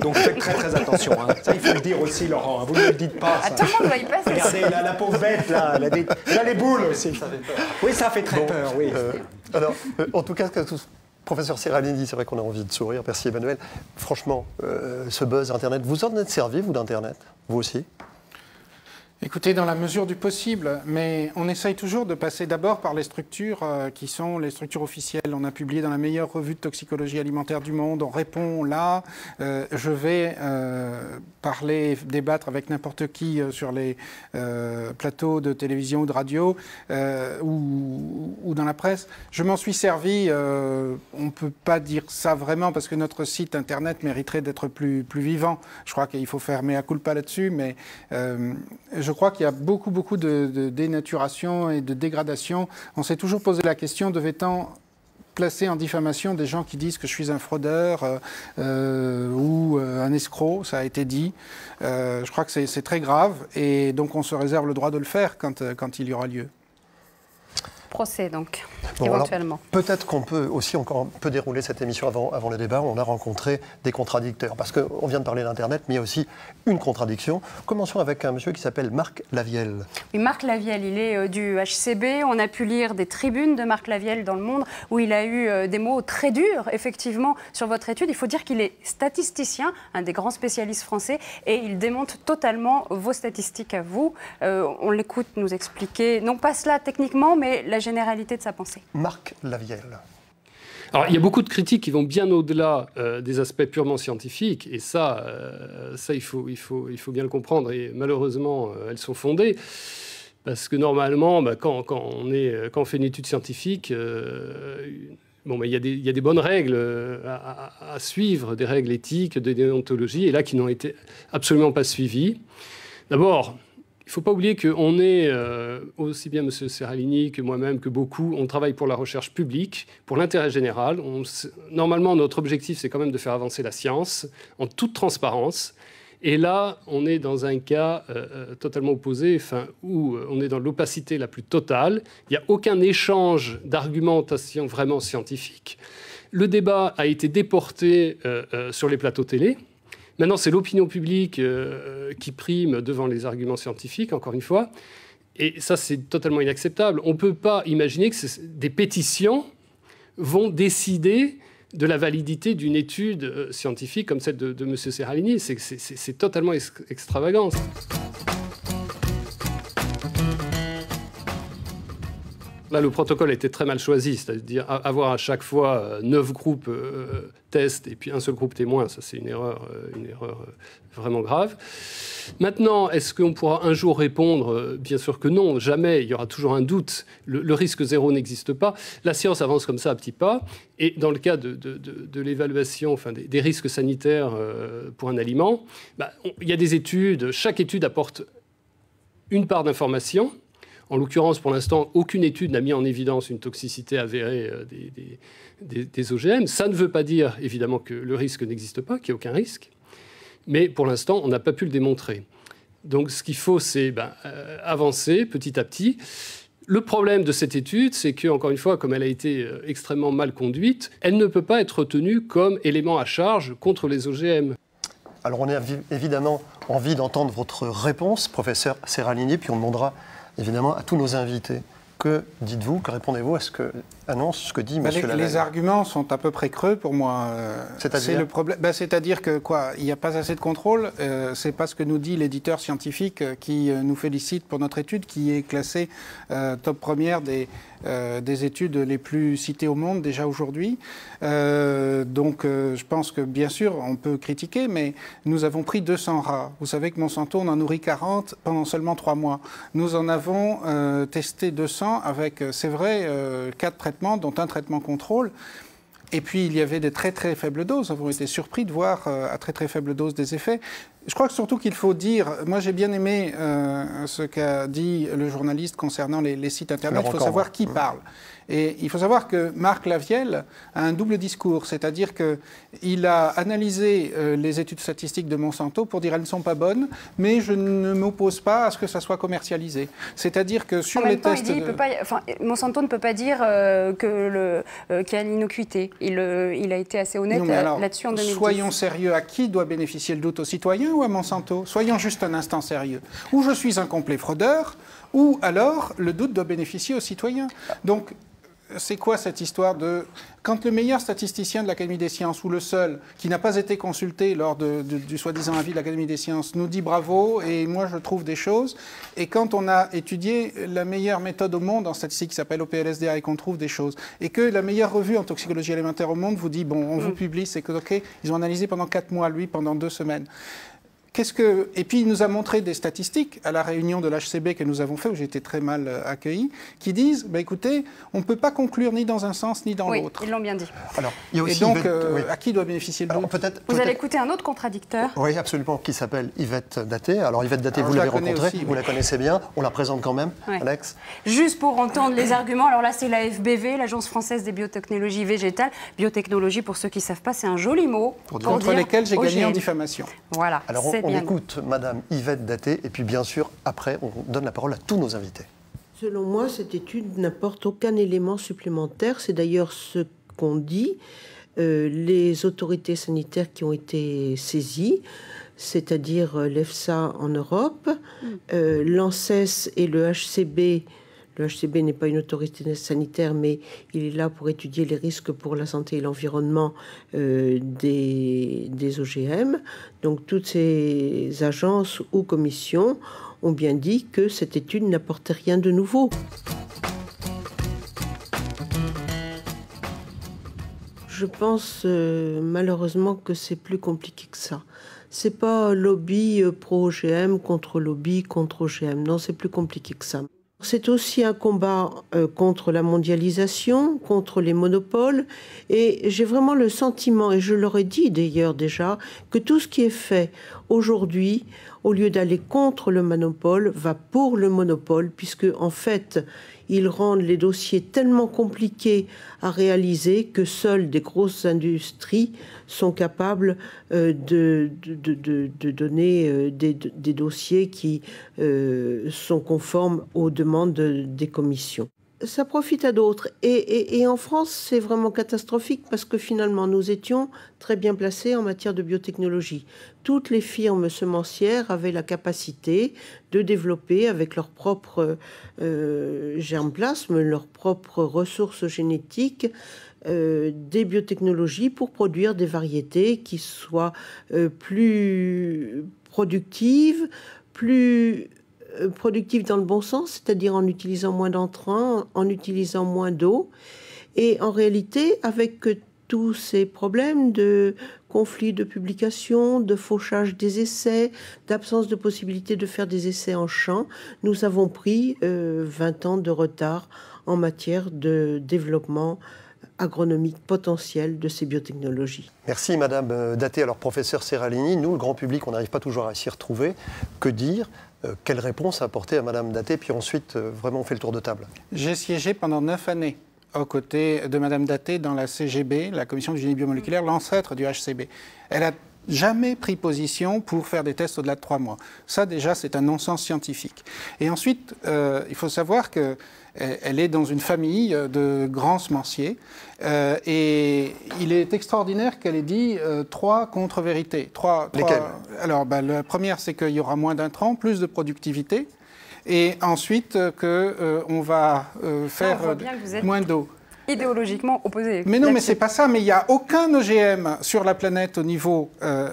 Donc faites très attention. Ça, il faut le dire aussi, Laurent. Vous ne le dites pas. Tout le monde va y passer. Regardez, la pauvre bête, là, elle a les boules aussi. Ça fait peur. Oui, ça fait très peur, oui. Alors, en tout cas, professeur Seralini, c'est vrai qu'on a envie de sourire. Merci Emmanuel. Franchement, ce buzz Internet, vous en êtes servi, vous, d'Internet? Vous aussi? Écoutez, dans la mesure du possible, mais on essaye toujours de passer d'abord par les structures qui sont les structures officielles. On a publié dans la meilleure revue de toxicologie alimentaire du monde, on répond là. Je vais parler, débattre avec n'importe qui sur les plateaux de télévision ou de radio ou dans la presse. Je m'en suis servi, on ne peut pas dire ça vraiment parce que notre site internet mériterait d'être plus vivant. Je crois qu'il faut faire mea culpa là-dessus, mais je crois qu'il y a beaucoup de dénaturation et de dégradation. On s'est toujours posé la question, devait-on placer en diffamation des gens qui disent que je suis un fraudeur ou un escroc, ça a été dit. Je crois que c'est très grave et donc on se réserve le droit de le faire quand il y aura lieu. Procès, donc, éventuellement. Peut-être qu'on peut aussi encore dérouler cette émission avant le débat. On a rencontré des contradicteurs. Parce qu'on vient de parler d'Internet, mais il y a aussi une contradiction. Commençons avec un monsieur qui s'appelle Marc Lavielle. Oui, Marc Lavielle, il est du HCB. On a pu lire des tribunes de Marc Lavielle dans Le Monde où il a eu des mots très durs, effectivement, sur votre étude. Il faut dire qu'il est statisticien, un des grands spécialistes français, et il démonte totalement vos statistiques à vous. On l'écoute nous expliquer, non pas cela techniquement, mais la généralité de sa pensée. Marc Lavielle. Alors, il y a beaucoup de critiques qui vont bien au-delà des aspects purement scientifiques, et ça il faut bien le comprendre, et malheureusement, elles sont fondées, parce que normalement, quand on fait une étude scientifique, il y a des bonnes règles à suivre, des règles éthiques, de déontologie, et là, qui n'ont été absolument pas suivies. D'abord, il ne faut pas oublier qu'on est, aussi bien M. Seralini que moi-même, que beaucoup, on travaille pour la recherche publique, pour l'intérêt général. Normalement, notre objectif, c'est quand même de faire avancer la science en toute transparence. Et là, on est dans un cas totalement opposé, où on est dans l'opacité la plus totale. Il n'y a aucun échange d'argumentation vraiment scientifique. Le débat a été déporté sur les plateaux télé. Maintenant, c'est l'opinion publique qui prime devant les arguments scientifiques, encore une fois. Et ça, c'est totalement inacceptable. On ne peut pas imaginer que des pétitions vont décider de la validité d'une étude scientifique comme celle de M. Seralini. C'est totalement extravagant. Là, le protocole était très mal choisi, c'est-à-dire avoir à chaque fois 9 groupes tests et puis un seul groupe témoin, ça c'est une erreur vraiment grave. Maintenant, est-ce qu'on pourra un jour répondre? Bien sûr que non, jamais, il y aura toujours un doute. Le risque zéro n'existe pas. La science avance comme ça à petits pas, et dans le cas de l'évaluation des risques sanitaires pour un aliment, il y a des études, chaque étude apporte une part d'information. En l'occurrence, pour l'instant, aucune étude n'a mis en évidence une toxicité avérée des OGM. Ça ne veut pas dire, évidemment, que le risque n'existe pas, qu'il n'y a aucun risque. Mais pour l'instant, on n'a pas pu le démontrer. Donc, ce qu'il faut, c'est avancer petit à petit. Le problème de cette étude, c'est que, encore une fois, comme elle a été extrêmement mal conduite, elle ne peut pas être retenue comme élément à charge contre les OGM. Alors, on a évidemment envie d'entendre votre réponse, professeur Seralini, puis on demandera évidemment à tous nos invités. Que dites-vous, que répondez-vous à ce que annonce ce que dit M. Lavelle? Les arguments sont à peu près creux pour moi. C'est le problème. C'est-à-dire que il n'y a pas assez de contrôle. C'est pas ce que nous dit l'éditeur scientifique qui nous félicite pour notre étude, qui est classée top première des études les plus citées au monde déjà aujourd'hui. Je pense que bien sûr on peut critiquer, mais nous avons pris 200 rats. Vous savez que Monsanto en nourrit 40 pendant seulement 3 mois. Nous en avons testé 200 avec, c'est vrai, 4 traitements, dont un traitement contrôle. Et puis, il y avait des très, très faibles doses. Nous avons été surpris de voir à très, très faible dose des effets. Je crois que surtout qu'il faut dire... Moi, j'ai bien aimé ce qu'a dit le journaliste concernant les sites Internet. Il faut savoir qui parle. Et il faut savoir que Marc Lavelle a un double discours, c'est-à-dire qu'il a analysé les études statistiques de Monsanto pour dire elles ne sont pas bonnes, mais je ne m'oppose pas à ce que ça soit commercialisé. C'est-à-dire que sur les tests... Monsanto ne peut pas dire qu'il y a l'innocuité. Il a été assez honnête là-dessus en 2010. Soyons sérieux, à qui doit bénéficier le doute, aux citoyens ou à Monsanto? Soyons juste un instant sérieux. Ou je suis un complet fraudeur, ou alors le doute doit bénéficier aux citoyens. Donc, c'est quoi cette histoire de... Quand le meilleur statisticien de l'Académie des sciences, ou le seul, qui n'a pas été consulté lors du soi-disant avis de l'Académie des sciences, nous dit bravo, et moi je trouve des choses, et quand on a étudié la meilleure méthode au monde en statistique qui s'appelle OPLSDA et qu'on trouve des choses, et que la meilleure revue en toxicologie alimentaire au monde vous dit, bon, on vous publie, c'est que, ok, ils ont analysé pendant 4 mois, lui, pendant 2 semaines. Et puis il nous a montré des statistiques à la réunion de l'HCB que nous avons fait, où j'ai été très mal accueilli, qui disent, écoutez, on ne peut pas conclure ni dans un sens ni dans l'autre. Oui, ils l'ont bien dit. Alors, il y a aussi à qui doit bénéficier le doute? Vous allez écouter un autre contradicteur. Oui, absolument, qui s'appelle Yvette Daté. Alors Yvette Daté, vous l'avez rencontrée, vous la connaissez bien, on la présente quand même, Alex. Juste pour entendre les arguments, alors là c'est l'AFBV, l'Agence française des biotechnologies végétales. Biotechnologie, pour ceux qui ne savent pas, c'est un joli mot. Contre lesquels j'ai gagné en diffamation. Voilà, alors, on écoute Madame Yvette Daté, et puis bien sûr, après, on donne la parole à tous nos invités. Selon moi, cette étude n'apporte aucun élément supplémentaire. C'est d'ailleurs ce qu'ont dit les autorités sanitaires qui ont été saisies, c'est-à-dire l'EFSA en Europe, l'ANSES et le HCB. Le HCB n'est pas une autorité sanitaire, mais il est là pour étudier les risques pour la santé et l'environnement des OGM. Donc toutes ces agences ou commissions ont bien dit que cette étude n'apportait rien de nouveau. Je pense malheureusement que c'est plus compliqué que ça. C'est pas lobby pro-OGM contre lobby contre OGM. Non, c'est plus compliqué que ça. C'est aussi un combat contre la mondialisation, contre les monopoles. Et j'ai vraiment le sentiment, et je l'aurais dit d'ailleurs déjà, que tout ce qui est fait aujourd'hui, au lieu d'aller contre le monopole, va pour le monopole, puisque en fait, ils rendent les dossiers tellement compliqués à réaliser que seules des grosses industries sont capables de donner des dossiers qui sont conformes aux demandes des commissions. Ça profite à d'autres. Et en France, c'est vraiment catastrophique parce que finalement, nous étions très bien placés en matière de biotechnologie. Toutes les firmes semencières avaient la capacité de développer avec leurs propres germplasmes, leurs propres ressources génétiques, des biotechnologies pour produire des variétés qui soient plus productives, productive dans le bon sens, c'est-à-dire en utilisant moins d'entrants, en utilisant moins d'eau. Et en réalité, avec tous ces problèmes de conflits de publication, de fauchage des essais, d'absence de possibilité de faire des essais en champ, nous avons pris 20 ans de retard en matière de développement agronomique potentiel de ces biotechnologies. Merci Madame Daté. Alors professeur Seralini, nous, le grand public, on n'arrive pas toujours à s'y retrouver. Que dire? Quelle réponse apporter à Madame Daté? Puis ensuite, vraiment, on fait le tour de table. J'ai siégé pendant 9 années aux côtés de Madame Daté dans la CGB, la Commission du génie biomoléculaire, l'ancêtre du HCB. Elle a jamais pris position pour faire des tests au-delà de 3 mois. Ça, déjà, c'est un non-sens scientifique. Et ensuite, il faut savoir que elle est dans une famille de grands semenciers et il est extraordinaire qu'elle ait dit 3 contre-vérités. Lesquelles? Alors, la première, c'est qu'il y aura moins d'intrants, plus de productivité. et ensuite qu'on va faire moins d'eau. Idéologiquement opposé. Mais non, mais c'est pas ça. Mais il n'y a aucun OGM sur la planète au niveau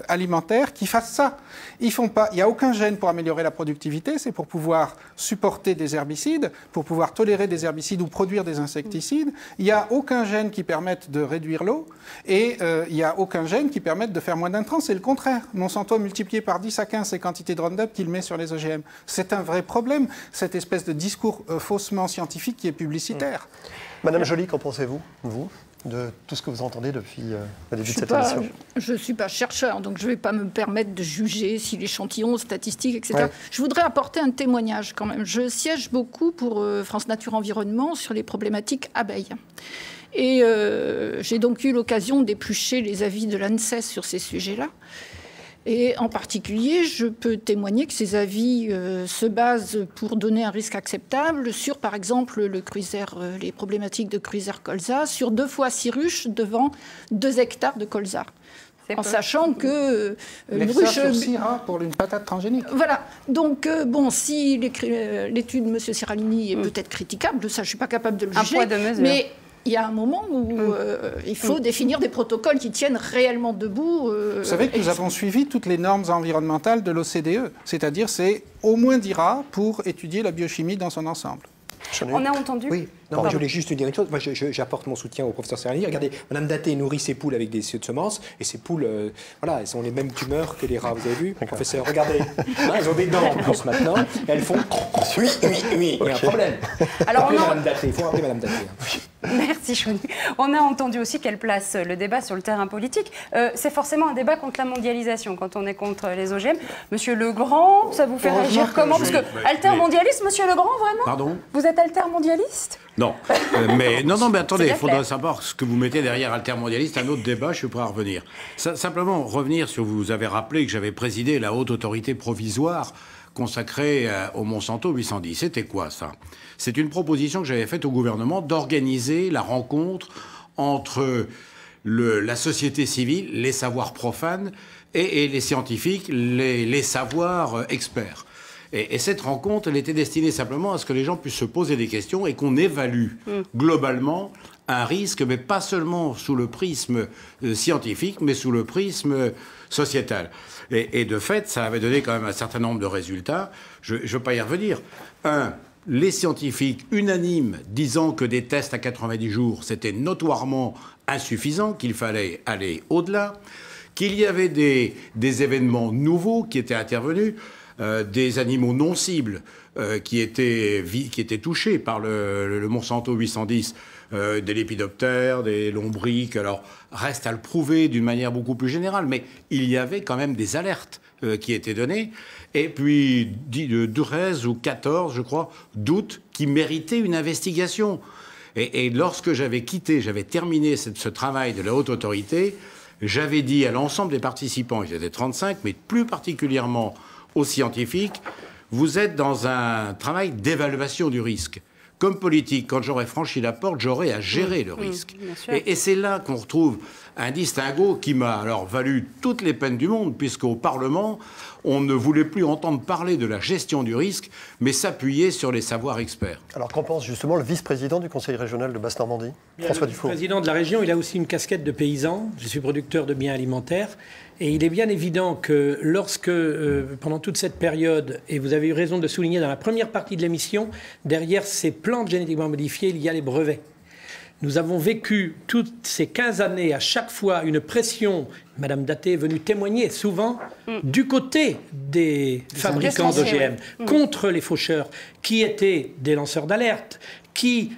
alimentaire qui fasse ça. Ils font pas. Il n'y a aucun gène pour améliorer la productivité. C'est pour pouvoir supporter des herbicides, pour pouvoir tolérer des herbicides ou produire des insecticides. Il n'y a aucun gène qui permette de réduire l'eau et il n'y a aucun gène qui permette de faire moins d'intrants. C'est le contraire. Monsanto a multiplié par 10 à 15 les quantités de Roundup qu'il met sur les OGM. C'est un vrai problème, cette espèce de discours faussement scientifique qui est publicitaire. Madame Joly, qu'en pensez-vous, vous, de tout ce que vous entendez depuis le début de cette émission? Je ne suis pas chercheur, donc je ne vais pas me permettre de juger si l'échantillon, statistiques, etc. Ouais. Je voudrais apporter un témoignage quand même. Je siège beaucoup pour France Nature Environnement sur les problématiques abeilles. Et j'ai donc eu l'occasion d'éplucher les avis de l'ANSES sur ces sujets-là. Et en particulier, je peux témoigner que ces avis se basent pour donner un risque acceptable sur, par exemple, les problématiques de Cruiser-colza, sur 2 fois 6 ruches devant 2 hectares de colza. En sachant que une ruche sur 6 rats pour une patate transgénique. Voilà. Donc, bon, si l'étude de M. Serralini est peut-être critiquable, ça, je ne suis pas capable de le juger. Un poids de mesure. Mais il y a un moment où il faut définir des protocoles qui tiennent réellement debout. Vous savez que nous avons suivi toutes les normes environnementales de l'OCDE, c'est-à-dire c'est au moins 10 rats pour étudier la biochimie dans son ensemble. On a entendu. Oui, non, je voulais juste dire une chose. Moi, j'apporte mon soutien au professeur Serralini. Regardez, Madame Daté nourrit ses poules avec des œufs de semences, et ces poules, voilà, elles ont les mêmes tumeurs que les rats. Vous avez vu, professeur? Regardez, elles ont des dents en plus maintenant, et elles font oui, il y a un problème. Alors, Madame Daté, il faut rappeler Madame Daté. Merci Chonu. On a entendu aussi qu'elle place le débat sur le terrain politique. C'est forcément un débat contre la mondialisation, quand on est contre les OGM. Monsieur Legrand, ça vous fait réagir comment? Parce que altermondialiste, Monsieur Legrand, vraiment? Pardon? Vous êtes altermondialiste? Non, mais attendez, il faudra savoir ce que vous mettez derrière altermondialiste, un autre débat, je suis prêt à revenir. Simplement, revenir sur, vous avez rappelé que j'avais présidé la haute autorité provisoire consacrée au Monsanto 810. C'était quoi ça? C'est une proposition que j'avais faite au gouvernement d'organiser la rencontre entre la société civile, les savoirs profanes, et les scientifiques, les savoirs experts. Et cette rencontre, elle était destinée simplement à ce que les gens puissent se poser des questions et qu'on évalue globalement un risque, mais pas seulement sous le prisme scientifique, mais sous le prisme sociétal. Et de fait, ça avait donné quand même un certain nombre de résultats. Je ne veux pas y revenir. Les scientifiques unanimes disant que des tests à 90 jours, c'était notoirement insuffisant, qu'il fallait aller au-delà, qu'il y avait des événements nouveaux qui étaient intervenus, des animaux non cibles qui étaient touchés par le Monsanto 810, des lépidoptères, des lombriques. Alors, reste à le prouver d'une manière beaucoup plus générale, mais il y avait quand même des alertes qui étaient données. Et puis, 13 ou 14, je crois, d'août, qui méritaient une investigation. Et lorsque j'avais terminé ce travail de la haute autorité, j'avais dit à l'ensemble des participants, ils étaient 35, mais plus particulièrement aux scientifiques, vous êtes dans un travail d'évaluation du risque. Comme politique, quand j'aurai franchi la porte, j'aurai à gérer le risque. Et c'est là qu'on retrouve un distinguo qui m'a alors valu toutes les peines du monde, puisqu'au Parlement, on ne voulait plus entendre parler de la gestion du risque, mais s'appuyer sur les savoirs experts. Alors qu'en pense justement le vice-président du Conseil régional de Basse-Normandie, François Dufour? Le président de la région, il a aussi une casquette de paysan. Je suis producteur de biens alimentaires. Et il est bien évident que lorsque, pendant toute cette période, et vous avez eu raison de souligner dans la première partie de l'émission, derrière ces plantes génétiquement modifiées, il y a les brevets. Nous avons vécu toutes ces 15 années, à chaque fois, une pression. Madame Daté est venue témoigner souvent du côté des fabricants d'OGM, contre les faucheurs, qui étaient des lanceurs d'alerte, qui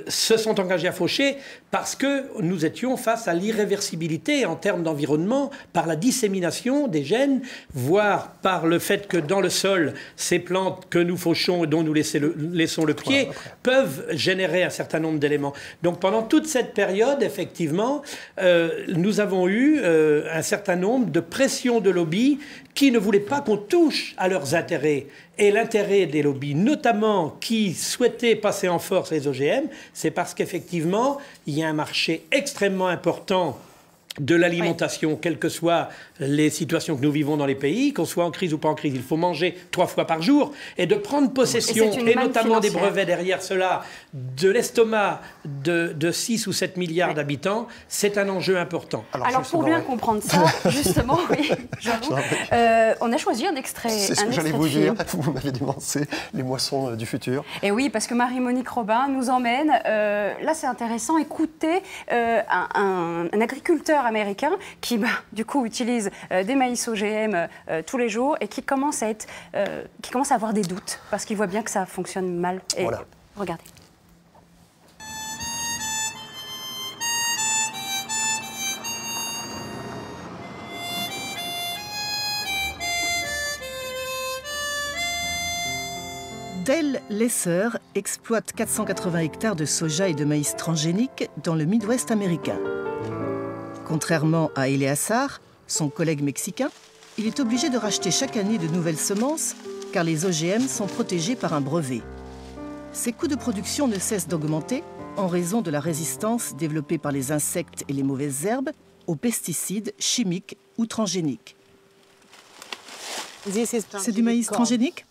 se sont engagés à faucher parce que nous étions face à l'irréversibilité en termes d'environnement par la dissémination des gènes, voire par le fait que dans le sol, ces plantes que nous fauchons et dont nous laissons le pied peuvent générer un certain nombre d'éléments. Donc pendant toute cette période, effectivement, nous avons eu un certain nombre de pressions de lobbies qui ne voulaient pas qu'on touche à leurs intérêts. Et l'intérêt des lobbies, notamment qui souhaitaient passer en force les OGM, c'est parce qu'effectivement, il y a un marché extrêmement important de l'alimentation, quelles que soient les situations que nous vivons dans les pays, qu'on soit en crise ou pas en crise. Il faut manger 3 fois par jour et de prendre possession, et notamment des brevets derrière cela, de l'estomac de 6 ou 7 milliards d'habitants, c'est un enjeu important. Alors pour bien comprendre ça, justement, oui, j'avoue, on a choisi un extrait. C'est ce que j'allais vous dire, vous m'avez devancé, les moissons du futur. Et oui, parce que Marie-Monique Robin nous emmène, là c'est intéressant, écoutez un agriculteur américain qui, du coup, utilise des maïs OGM tous les jours et qui commence à avoir des doutes parce qu'il voit bien que ça fonctionne mal. Et voilà. Regardez. Dale Lesser exploite 480 hectares de soja et de maïs transgénique dans le Midwest américain. Contrairement à Eleazar, son collègue mexicain, il est obligé de racheter chaque année de nouvelles semences car les OGM sont protégés par un brevet. Ses coûts de production ne cessent d'augmenter en raison de la résistance développée par les insectes et les mauvaises herbes aux pesticides chimiques ou transgéniques. C'est du maïs transgénique ?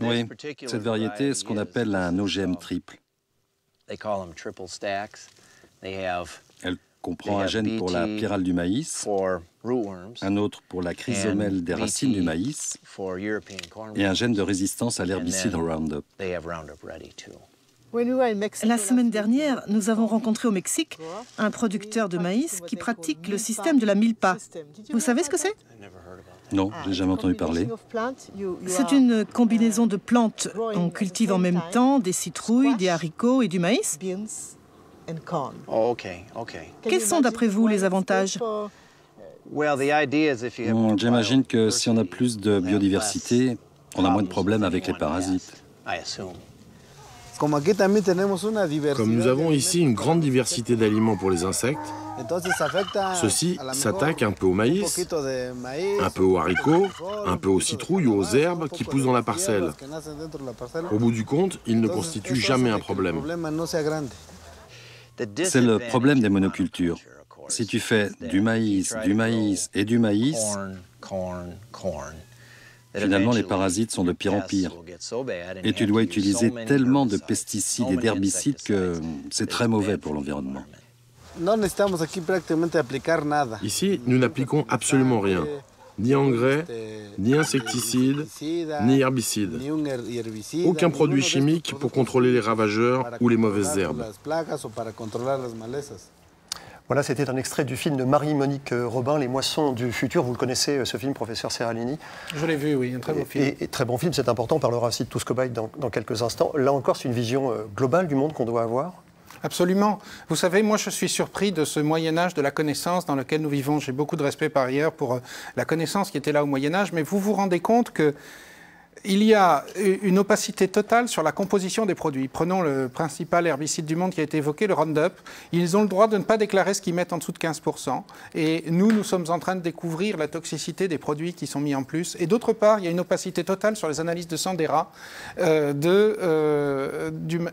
Oui, cette variété est ce qu'on appelle un OGM triple. Elle comprend un gène pour la pyrale du maïs, un autre pour la chrysomèle des racines du maïs et un gène de résistance à l'herbicide Roundup. La semaine dernière, nous avons rencontré au Mexique un producteur de maïs qui pratique le système de la milpa. Vous savez ce que c'est ? Non, j'ai jamais entendu parler. C'est une combinaison de plantes. On cultive en même temps des citrouilles, des haricots et du maïs. Quels sont d'après vous les avantages ? J'imagine que si on a plus de biodiversité, on a moins de problèmes avec les parasites. Comme nous avons ici une grande diversité d'aliments pour les insectes, ceux-ci s'attaquent un peu au maïs, un peu aux haricots, un peu aux citrouilles ou aux herbes qui poussent dans la parcelle. Au bout du compte, ils ne constituent jamais un problème. C'est le problème des monocultures. Si tu fais du maïs et du maïs, finalement les parasites sont de pire en pire. Et tu dois utiliser tellement de pesticides et d'herbicides que c'est très mauvais pour l'environnement. Ici, nous n'appliquons absolument rien. Ni engrais, ni insecticides, ni herbicides. Aucun produit chimique pour contrôler les ravageurs ou les mauvaises herbes. Voilà, c'était un extrait du film de Marie-Monique Robin, Les Moissons du futur. Vous le connaissez, ce film, professeur Seralini? Je l'ai vu, oui, un très beau film. Et très bon film, c'est important, on parlera aussi de Tuskobaï dans quelques instants. Là encore, c'est une vision globale du monde qu'on doit avoir? Absolument. Vous savez, moi je suis surpris de ce Moyen-Âge de la connaissance dans lequel nous vivons. J'ai beaucoup de respect par ailleurs pour la connaissance qui était là au Moyen-Âge, mais vous vous rendez compte que il y a une opacité totale sur la composition des produits. Prenons le principal herbicide du monde qui a été évoqué, le Roundup. Ils ont le droit de ne pas déclarer ce qu'ils mettent en dessous de 15%. Et nous sommes en train de découvrir la toxicité des produits qui sont mis en plus. Et d'autre part, il y a une opacité totale sur les analyses de sang des rats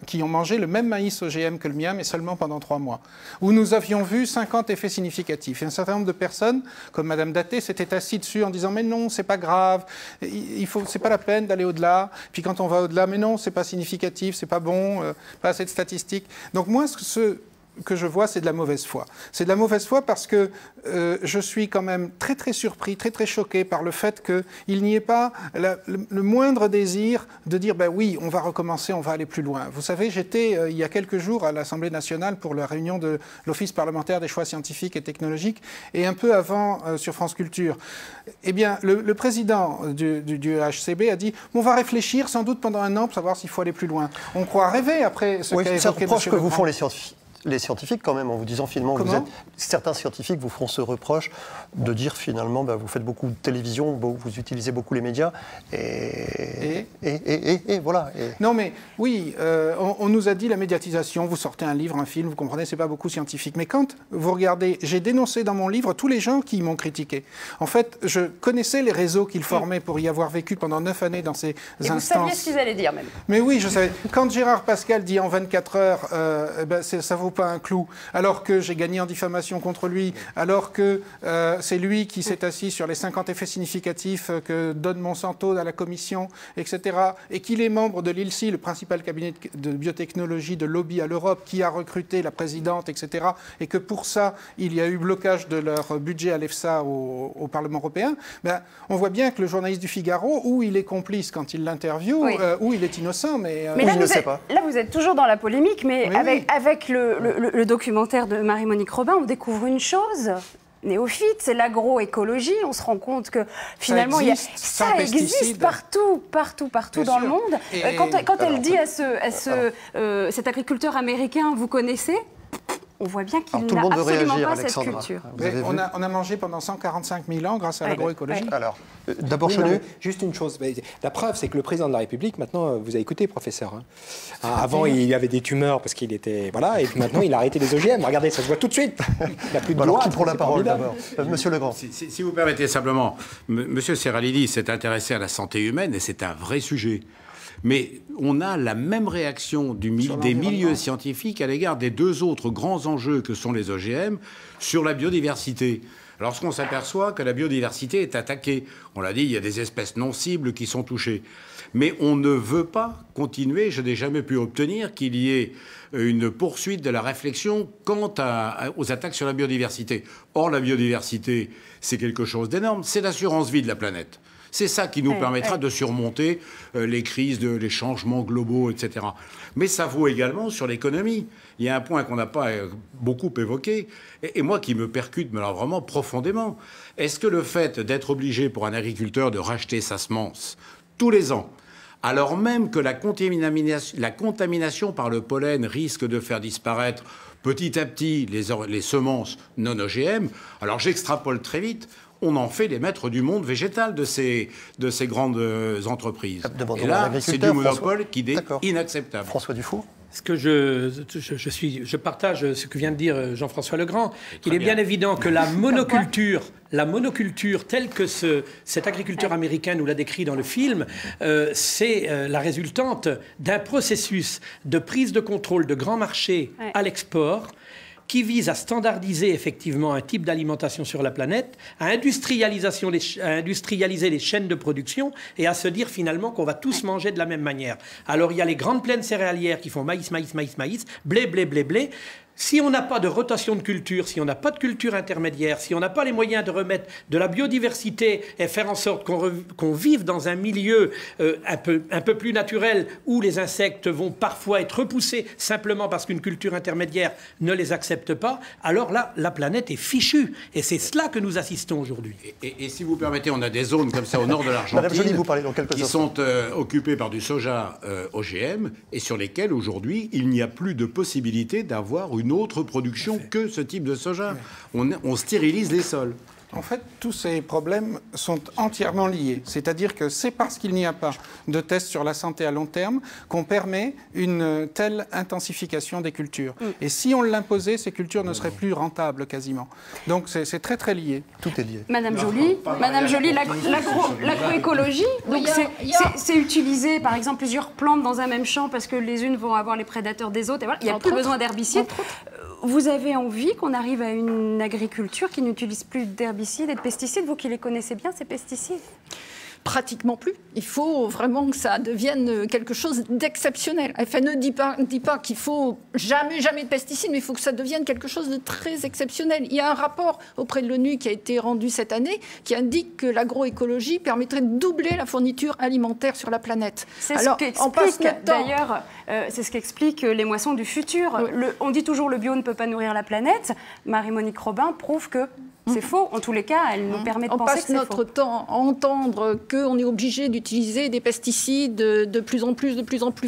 qui ont mangé le même maïs OGM que le mien, mais seulement pendant 3 mois. Où nous avions vu 50 effets significatifs. Et un certain nombre de personnes, comme Madame Daté, s'étaient assis dessus en disant « Mais non, c'est pas grave, c'est pas la peine d'aller au-delà, puis quand on va au-delà, mais non, c'est pas significatif, c'est pas bon, pas assez de statistiques. » Donc moi, ce que je vois, c'est de la mauvaise foi. C'est de la mauvaise foi parce que je suis quand même très très surpris, très très choqué par le fait qu'il n'y ait pas le moindre désir de dire ben oui, on va recommencer, on va aller plus loin. Vous savez, j'étais il y a quelques jours à l'Assemblée nationale pour la réunion de l'Office parlementaire des choix scientifiques et technologiques et un peu avant sur France Culture. Eh bien, le président du HCB a dit on va réfléchir sans doute pendant 1 an pour savoir s'il faut aller plus loin. On croit rêver après ce qu'a évoqué M. que vous font les scientifiques quand même, en vous disant finalement, certains scientifiques vous feront ce reproche de dire finalement, bah, vous faites beaucoup de télévision, vous utilisez beaucoup les médias, et voilà. Non mais oui, on nous a dit la médiatisation, vous sortez un livre, un film, vous comprenez, c'est pas beaucoup scientifique. Mais quand vous regardez, j'ai dénoncé dans mon livre tous les gens qui m'ont critiqué. En fait, je connaissais les réseaux qu'ils formaient pour y avoir vécu pendant 9 années dans ces instances. Vous saviez ce qu'ils allaient dire même. Mais oui, je savais. Quand Gérard Pascal dit en 24 heures, ça vaut vaut pas un clou, alors que j'ai gagné en diffamation contre lui, alors que c'est lui qui s'est assis sur les 50 effets significatifs que donne Monsanto à la commission, etc., et qu'il est membre de l'ILSI, le principal cabinet de biotechnologie de lobby à l'Europe, qui a recruté la présidente, etc., et que pour ça, il y a eu blocage de leur budget à l'EFSA au Parlement européen, ben, on voit bien que le journaliste du Figaro, où il est complice quand il l'interviewe, où il est innocent, mais là, il ne sait pas. Là, vous êtes toujours dans la polémique, mais avec le documentaire de Marie-Monique Robin, on découvre une chose néophyte, c'est l'agroécologie. On se rend compte que finalement, ça existe partout dans le monde. Quand elle dit à cet agriculteur américain, vous connaissez, on voit bien qu'il n'a absolument pas cette culture. On a mangé pendant 145 000 ans grâce à l'agroécologie. Alors, d'abord, Chenu. Juste une chose. La preuve, c'est que le président de la République, maintenant, vous avez écouté, professeur. Avant, il avait des tumeurs parce qu'il était... Voilà, et puis maintenant, il a arrêté les OGM. Regardez, ça se voit tout de suite. Il n'a plus de Alors, qui prend la parole d'abord? Monsieur Legrand. Si vous permettez simplement, Monsieur Serralini s'est intéressé à la santé humaine et c'est un vrai sujet. Mais on a la même réaction des milieux scientifiques à l'égard des deux autres grands enjeux que sont les OGM sur la biodiversité. Lorsqu'on s'aperçoit que la biodiversité est attaquée, on l'a dit, il y a des espèces non cibles qui sont touchées. Mais on ne veut pas continuer, je n'ai jamais pu obtenir qu'il y ait une poursuite de la réflexion quant aux attaques sur la biodiversité. Or, la biodiversité, c'est quelque chose d'énorme, c'est l'assurance vie de la planète. C'est ça qui nous permettra de surmonter les crises, les changements globaux, etc. Mais ça vaut également sur l'économie. Il y a un point qu'on n'a pas beaucoup évoqué, et moi qui me percute mais alors vraiment profondément. Est-ce que le fait d'être obligé pour un agriculteur de racheter sa semence tous les ans, alors même que la contamination par le pollen risque de faire disparaître petit à petit les semences non OGM, alors j'extrapole très vite, on en fait les maîtres du monde végétal de ces grandes entreprises. Et là, c'est du monopole qui est inacceptable. François Dufour. Ce que je partage ce que vient de dire Jean-François Legrand. Il est bien évident que la monoculture telle que cet agriculteur américain nous l'a décrit dans le film, c'est la résultante d'un processus de prise de contrôle de grands marchés à l'export, qui vise à standardiser effectivement un type d'alimentation sur la planète, à industrialiser les chaînes de production et à se dire finalement qu'on va tous manger de la même manière. Alors il y a les grandes plaines céréalières qui font maïs, maïs, maïs, maïs, blé, blé, blé, blé. Si on n'a pas de rotation de culture, si on n'a pas de culture intermédiaire, si on n'a pas les moyens de remettre de la biodiversité et faire en sorte qu'on vive dans un milieu un peu plus naturel où les insectes vont parfois être repoussés simplement parce qu'une culture intermédiaire ne les accepte pas, alors là, la planète est fichue. Et c'est cela que nous assistons aujourd'hui. Et si vous permettez, on a des zones comme ça au nord de l'Argentine qui sont occupées par du soja OGM et sur lesquelles aujourd'hui, il n'y a plus de possibilité d'avoir une autre production que ce type de soja. On stérilise les sols. En fait, tous ces problèmes sont entièrement liés. C'est-à-dire que c'est parce qu'il n'y a pas de tests sur la santé à long terme qu'on permet une telle intensification des cultures. Et si on l'imposait, ces cultures ne seraient plus rentables quasiment. Donc c'est très très lié. Tout est lié. Madame Joly, l'agroécologie, c'est utiliser par exemple plusieurs plantes dans un même champ parce que les unes vont avoir les prédateurs des autres. Et voilà, il n'y a plus besoin d'herbicides. Vous avez envie qu'on arrive à une agriculture qui n'utilise plus d'herbicides et de pesticides, vous qui les connaissez bien, ces pesticides? Pratiquement plus. Il faut vraiment que ça devienne quelque chose d'exceptionnel. Elle ne dit pas qu'il faut jamais de pesticides, mais il faut que ça devienne quelque chose de très exceptionnel. Il y a un rapport auprès de l'ONU qui a été rendu cette année qui indique que l'agroécologie permettrait de doubler la fourniture alimentaire sur la planète. C'est ce qu'explique d'ailleurs, c'est ce qu'explique les moissons du futur. On dit toujours le bio ne peut pas nourrir la planète. Marie-Monique Robin prouve que c'est faux. En tous les cas, elle nous permet de penser que c'est faux. On passe notre temps à entendre qu'on est obligé d'utiliser des pesticides de plus en plus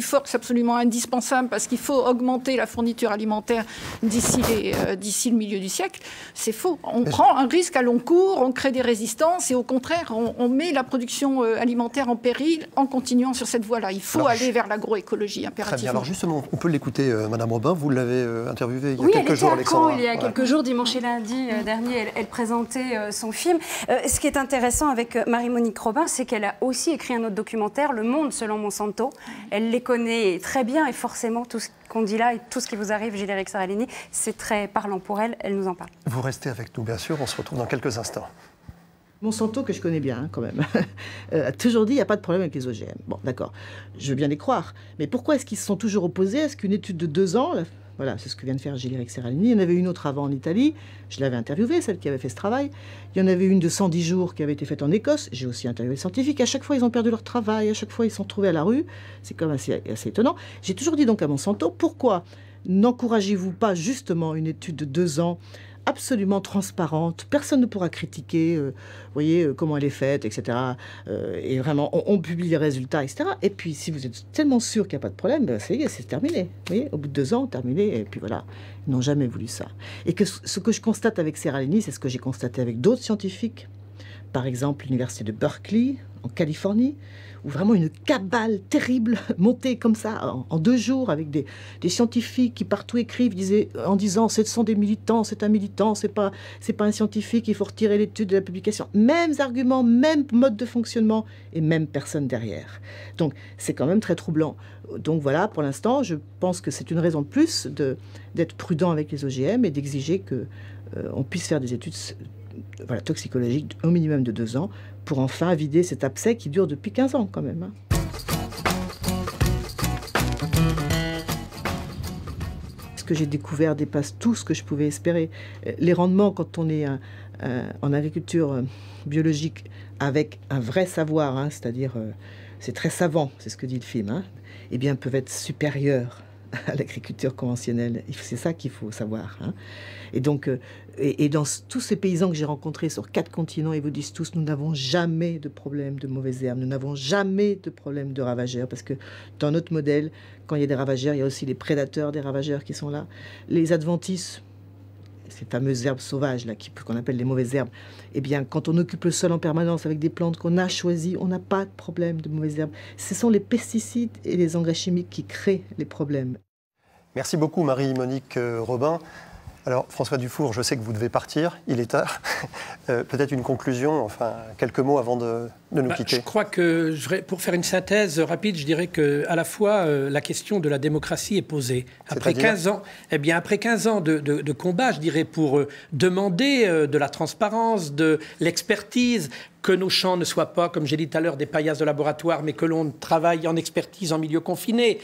forts, que c'est absolument indispensable parce qu'il faut augmenter la fourniture alimentaire d'ici le milieu du siècle. C'est faux. On prend un risque à long cours, on crée des résistances et au contraire, on met la production alimentaire en péril en continuant sur cette voie-là. Il faut aller vers l'agroécologie impérativement. Très bien. Alors justement, on peut l'écouter, Madame Robin. Vous l'avez interviewée il y a quelques jours, Alexandra. Il y a quelques jours, dimanche et lundi dernier, elle présentait son film. Ce qui est intéressant avec Marie-Monique Robin, c'est qu'elle a aussi écrit un autre documentaire, Le Monde selon Monsanto. Elle les connaît très bien et forcément tout ce qu'on dit là et tout ce qui vous arrive, Gilles-Éric Seralini, c'est très parlant pour elle. Elle nous en parle. Vous restez avec nous, bien sûr. On se retrouve dans quelques instants. Monsanto, que je connais bien, quand même, a toujours dit qu'il n'y a pas de problème avec les OGM. Bon, d'accord, je veux bien les croire. Mais pourquoi est-ce qu'ils se sont toujours opposés à ce qu'une étude de 2 ans, voilà, c'est ce que vient de faire Gilles-Éric Seralini, il y en avait une autre avant en Italie, je l'avais interviewée, celle qui avait fait ce travail, il y en avait une de 110 jours qui avait été faite en Écosse, j'ai aussi interviewé les scientifiques, à chaque fois ils ont perdu leur travail, à chaque fois ils se sont trouvés à la rue, c'est quand même assez étonnant. J'ai toujours dit donc à Monsanto, pourquoi n'encouragez-vous pas justement une étude de 2 ans absolument transparente, personne ne pourra critiquer, vous voyez, comment elle est faite, etc. Et vraiment, on publie les résultats, etc. Et puis, si vous êtes tellement sûr qu'il n'y a pas de problème, ben, c'est terminé. Vous voyez, au bout de 2 ans, terminé, et puis voilà. Ils n'ont jamais voulu ça. Et que ce que je constate avec Seralini, c'est ce que j'ai constaté avec d'autres scientifiques. Par exemple, l'université de Berkeley, en Californie, où vraiment une cabale terrible montée comme ça en 2 jours avec des scientifiques qui partout écrivent en disant ce sont des militants, c'est un militant, c'est pas un scientifique, il faut retirer l'étude de la publication. Mêmes arguments, même mode de fonctionnement et même personne derrière. Donc c'est quand même très troublant. Donc voilà, pour l'instant, je pense que c'est une raison de plus d'être prudent avec les OGM et d'exiger que on puisse faire des études toxicologiques au minimum de 2 ans pour enfin vider cet abcès qui dure depuis 15 ans quand même. Ce que j'ai découvert dépasse tout ce que je pouvais espérer. Les rendements quand on est en agriculture biologique avec un vrai savoir, c'est-à-dire c'est très savant, c'est ce que dit le film, eh bien peuvent être supérieurs à l'agriculture conventionnelle. C'est ça qu'il faut savoir. Et donc, et dans tous ces paysans que j'ai rencontrés sur 4 continents, ils vous disent tous, nous n'avons jamais de problème de mauvaises herbes, nous n'avons jamais de problème de ravageurs, parce que dans notre modèle, quand il y a des ravageurs, il y a aussi les prédateurs des ravageurs qui sont là. Les adventices, ces fameuses herbes sauvages là, qu'on appelle les mauvaises herbes, eh bien, quand on occupe le sol en permanence avec des plantes qu'on a choisies, on n'a pas de problème de mauvaises herbes. Ce sont les pesticides et les engrais chimiques qui créent les problèmes. Merci beaucoup Marie-Monique Robin. Alors François Dufour, je sais que vous devez partir, il est tard. Peut-être une conclusion, enfin quelques mots avant de nous quitter. Je crois que, pour faire une synthèse rapide, je dirais qu'à la fois la question de la démocratie est posée. Après 15 ans, après 15 ans de combat, je dirais, pour demander de la transparence, de l'expertise, que nos champs ne soient pas, comme j'ai dit tout à l'heure, des paillasses de laboratoire, mais que l'on travaille en expertise en milieu confiné.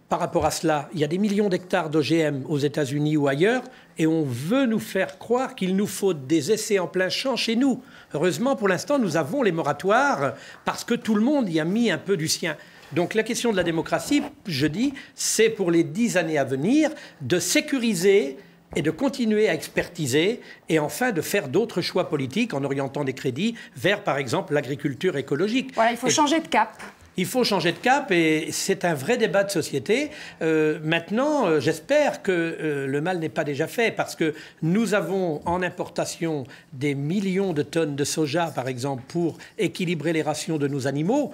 Par rapport à cela, il y a des millions d'hectares d'OGM aux États-Unis ou ailleurs, et on veut nous faire croire qu'il nous faut des essais en plein champ chez nous. Heureusement, pour l'instant, nous avons les moratoires parce que tout le monde y a mis un peu du sien. Donc la question de la démocratie, je dis, c'est pour les 10 années à venir de sécuriser et de continuer à expertiser et enfin de faire d'autres choix politiques en orientant des crédits vers, par exemple, l'agriculture écologique. Voilà, il faut changer de cap. Il faut changer de cap et c'est un vrai débat de société. Maintenant, j'espère que le mal n'est pas déjà fait parce que nous avons en importation des millions de tonnes de soja, par exemple, pour équilibrer les rations de nos animaux.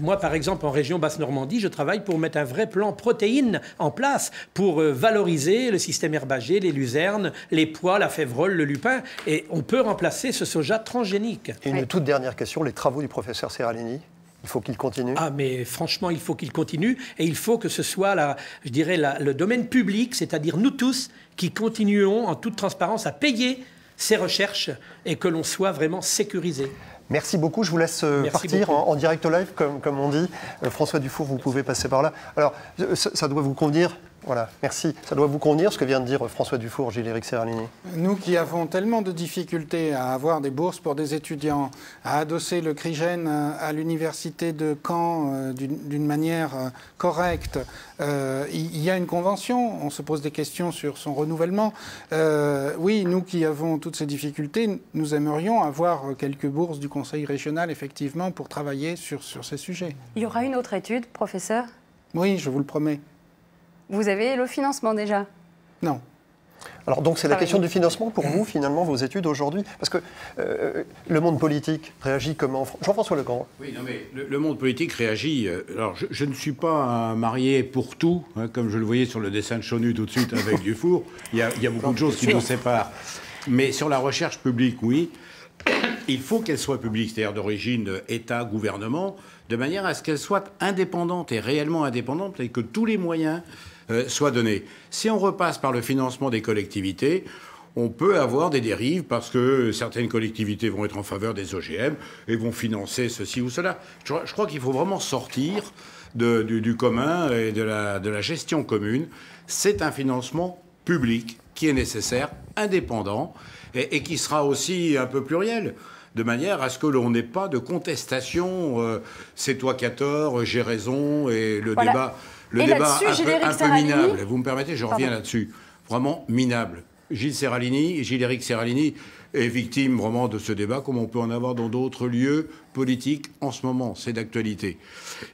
Moi, par exemple, en région Basse-Normandie, je travaille pour mettre un vrai plan protéines en place pour valoriser le système herbager, les luzernes, les pois, la févrole, le lupin. Et on peut remplacer ce soja transgénique. Et une toute dernière question, les travaux du professeur Seralini? Il faut qu'il continue. Ah, mais franchement, il faut qu'il continue. Et il faut que ce soit, je dirais, le domaine public, c'est-à-dire nous tous, qui continuons en toute transparence à payer ces recherches et que l'on soit vraiment sécurisé. Merci beaucoup. Je vous laisse partir en direct live, comme on dit. François Dufour, vous pouvez passer par là. Alors, ça doit vous convenir. Voilà, merci. Ça doit vous convenir ce que vient de dire François Dufour, Gilles-Éric Seralini. Nous qui avons tellement de difficultés à avoir des bourses pour des étudiants, à adosser le CRIGEN à l'université de Caen d'une manière correcte, il y a une convention, on se pose des questions sur son renouvellement. Oui, nous qui avons toutes ces difficultés, nous aimerions avoir quelques bourses du Conseil régional, effectivement, pour travailler sur ces sujets. Il y aura une autre étude, professeur? Oui, je vous le promets. Vous avez le financement déjà? Non. Alors donc c'est la question du financement pour vous, finalement, vos études aujourd'hui? Parce que le monde politique réagit comment? Jean-François Legrand. Oui, non mais le monde politique réagit. Alors je ne suis pas marié pour tout, comme je le voyais sur le dessin de Chonu tout de suite avec Dufour. Il y a beaucoup de choses qui nous séparent. Mais sur la recherche publique, oui. Il faut qu'elle soit publique, c'est-à-dire d'origine État, gouvernement, de manière à ce qu'elle soit indépendante et réellement indépendante et que tous les moyens soit donnée. Si on repasse par le financement des collectivités, on peut avoir des dérives parce que certaines collectivités vont être en faveur des OGM et vont financer ceci ou cela. Je crois qu'il faut vraiment sortir du commun et de la gestion commune. C'est un financement public qui est nécessaire, indépendant, et qui sera aussi un peu pluriel, de manière à ce que l'on n'ait pas de contestation, c'est toi qui as tort, j'ai raison, et le débat un peu minable. Vous me permettez, je reviens là-dessus. Vraiment minable. Gilles-Éric Serralini est victime vraiment de ce débat, comme on peut en avoir dans d'autres lieux politiques en ce moment. C'est d'actualité.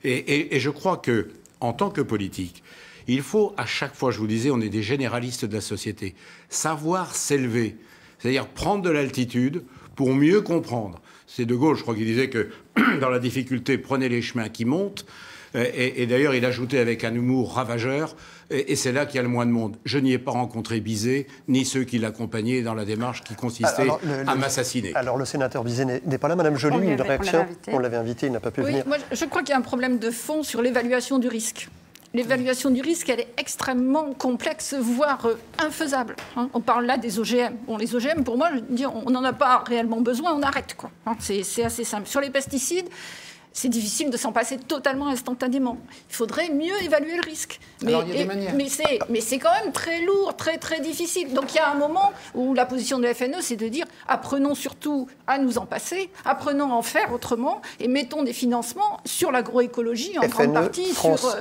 Et je crois que, en tant que politique, il faut à chaque fois, je vous disais, on est des généralistes de la société, savoir s'élever, c'est-à-dire prendre de l'altitude pour mieux comprendre. C'est De Gaulle, je crois qu'il disait que dans la difficulté, prenez les chemins qui montent. Et d'ailleurs, il ajoutait avec un humour ravageur, et c'est là qu'il y a le moins de monde. Je n'y ai pas rencontré Bizet, ni ceux qui l'accompagnaient dans la démarche qui consistait à m'assassiner. Alors, le sénateur Bizet n'est pas là. Madame Joly, une réaction? On l'avait invité, il n'a pas pu venir. Moi, je crois qu'il y a un problème de fond sur l'évaluation du risque. L'évaluation du risque, elle est extrêmement complexe, voire infaisable. On parle là des OGM. Bon, les OGM, pour moi, je veux dire, on n'en a pas réellement besoin, on arrête, quoi. C'est assez simple. Sur les pesticides, c'est difficile de s'en passer totalement instantanément. Il faudrait mieux évaluer le risque. Mais, alors, il y a des manières. Mais c'est quand même très lourd, très, très difficile. Donc il y a un moment où la position de la FNE, c'est de dire apprenons surtout à nous en passer, apprenons à en faire autrement et mettons des financements sur l'agroécologie en grande partie. France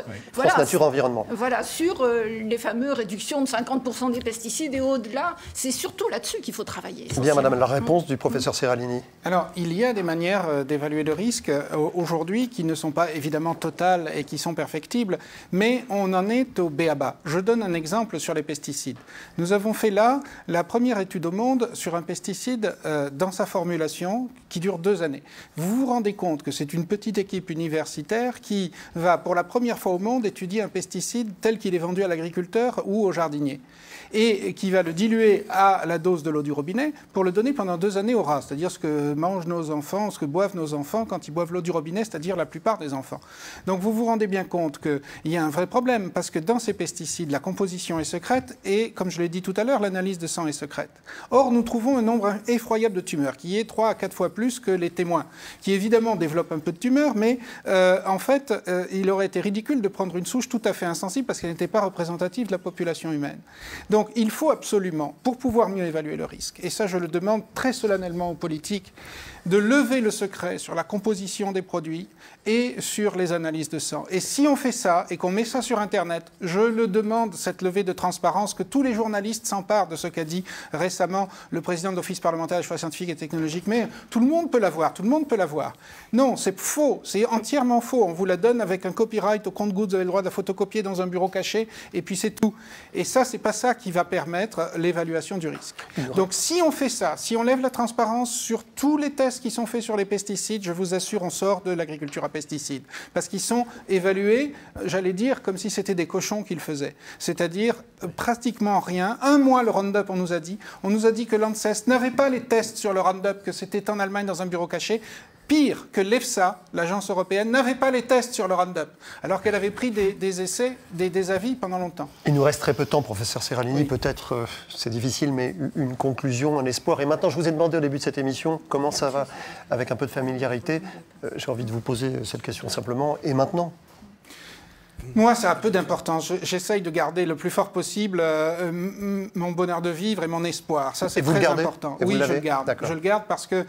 Nature Environnement. Voilà, sur les fameuses réductions de 50% des pesticides et au-delà. C'est surtout là-dessus qu'il faut travailler. Bien, madame, la réponse du professeur Serralini. Alors, il y a des manières d'évaluer le risque aujourd'hui qui ne sont pas évidemment totales et qui sont perfectibles, mais on en est au b.a.-ba. Je donne un exemple sur les pesticides. Nous avons fait là la première étude au monde sur un pesticide dans sa formulation qui dure 2 années. Vous vous rendez compte que c'est une petite équipe universitaire qui va pour la première fois au monde étudier un pesticide tel qu'il est vendu à l'agriculteur ou au jardinier et qui va le diluer à la dose de l'eau du robinet pour le donner pendant 2 années au rat, c'est-à-dire ce que mangent nos enfants, ce que boivent nos enfants quand ils boivent l'eau du robinet, c'est-à-dire la plupart des enfants. Donc vous vous rendez bien compte qu'il y a un vrai problème parce que dans ces pesticides, la composition est secrète et, comme je l'ai dit tout à l'heure, l'analyse de sang est secrète. Or, nous trouvons un nombre effroyable de tumeurs qui est 3 à 4 fois plus que les témoins, qui évidemment développent un peu de tumeurs, mais en fait, il aurait été ridicule de prendre une souche tout à fait insensible parce qu'elle n'était pas représentative de la population humaine. Donc il faut absolument, pour pouvoir mieux évaluer le risque, et ça je le demande très solennellement aux politiques, de lever le secret sur la composition des produits et sur les analyses de sang. Et si on fait ça et qu'on met ça sur Internet, je le demande, cette levée de transparence, que tous les journalistes s'emparent de ce qu'a dit récemment le président de l'Office parlementaire des choix scientifiques et technologiques. Mais tout le monde peut l'avoir, tout le monde peut l'avoir. Non, c'est faux, c'est entièrement faux. On vous la donne avec un copyright au compte-gouttes, vous avez le droit de la photocopier dans un bureau caché, et puis c'est tout. Et ça, c'est pas ça qui va permettre l'évaluation du risque. Donc si on fait ça, si on lève la transparence sur tous les tests qui sont faits sur les pesticides, je vous assure, on sort de l'agriculture à pesticides. Parce qu'ils sont évalués, j'allais dire, comme si c'était des cochons qu'ils faisaient. C'est-à-dire pratiquement rien. 1 mois, le Roundup, on nous a dit que l'ANSES n'avait pas les tests sur le Roundup, que c'était en Allemagne dans un bureau caché. Pire, que l'EFSA, l'agence européenne, n'avait pas les tests sur le Roundup, alors qu'elle avait pris des essais, des avis pendant longtemps. Il nous reste très peu de temps, professeur Serralini. Oui. Peut-être, c'est difficile, mais une conclusion, un espoir. Et maintenant, je vous ai demandé au début de cette émission comment ça va, avec un peu de familiarité. J'ai envie de vous poser cette question simplement. Et maintenant ? Moi, ça a peu d'importance. J'essaye de garder le plus fort possible mon bonheur de vivre et mon espoir. Ça, c'est très important. Oui, je le garde. Je le garde parce que,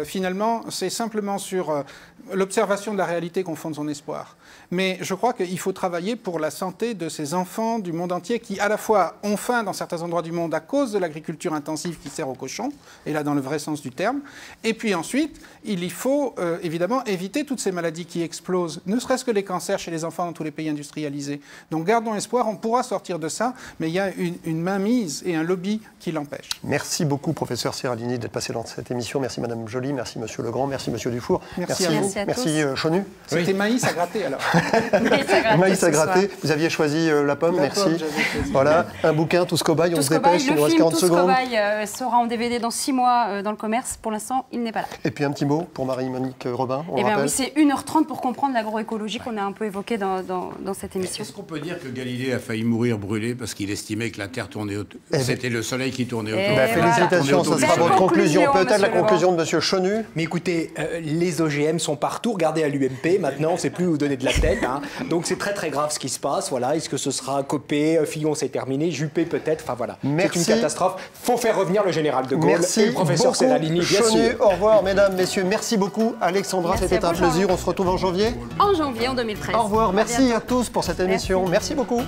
finalement, c'est simplement sur l'observation de la réalité qu'on fonde son espoir. Mais je crois qu'il faut travailler pour la santé de ces enfants du monde entier qui, à la fois, ont faim dans certains endroits du monde à cause de l'agriculture intensive qui sert aux cochons, et là, dans le vrai sens du terme. Et puis ensuite, il faut évidemment éviter toutes ces maladies qui explosent, ne serait-ce que les cancers chez les enfants dans tous les pays industrialisés. Donc gardons espoir, on pourra sortir de ça, mais il y a une mainmise et un lobby qui l'empêchent. Merci beaucoup, professeur Serralini, d'être passé dans cette émission. Merci Madame Joly, merci Monsieur Legrand, merci Monsieur Dufour. Merci à vous. Merci Chonu. C'était maïs à gratter alors. Maïs à gratter. Vous aviez choisi la pomme, merci. Voilà, un bouquin, Tous cobayes, on se dépêche, il nous reste 40 secondes. Le film Tous cobayes sera en DVD dans 6 mois dans le commerce. Pour l'instant, il n'est pas là. Et puis un petit mot pour Marie-Monique Robin, on rappelle. Oui, c'est 1h30 pour comprendre l'agroécologie qu'on a un peu évoqué dans dans cette émission. Est-ce qu'on peut dire que Galilée a failli mourir brûlé parce qu'il estimait que la Terre tournait autour? C'était le Soleil qui tournait autour. Félicitations, ce sera votre conclusion. Peut-être la conclusion de M. Chenu. Mais écoutez, les OGM sont partout. Regardez à l'UMP, maintenant, on ne sait plus où donner de la tête. Hein. Donc c'est très très grave ce qui se passe. Voilà. Est-ce que ce sera Copé, Fillon, c'est terminé, Juppé peut-être. Enfin voilà, c'est une catastrophe. Il faut faire revenir le général de Gaulle et le professeur Serralini, bien sûr. Au revoir, mesdames, messieurs. Merci beaucoup, Alexandra. C'était un plaisir. On se retrouve en janvier. En janvier, en 2013. Au revoir. Merci à tous pour cette émission. Merci beaucoup.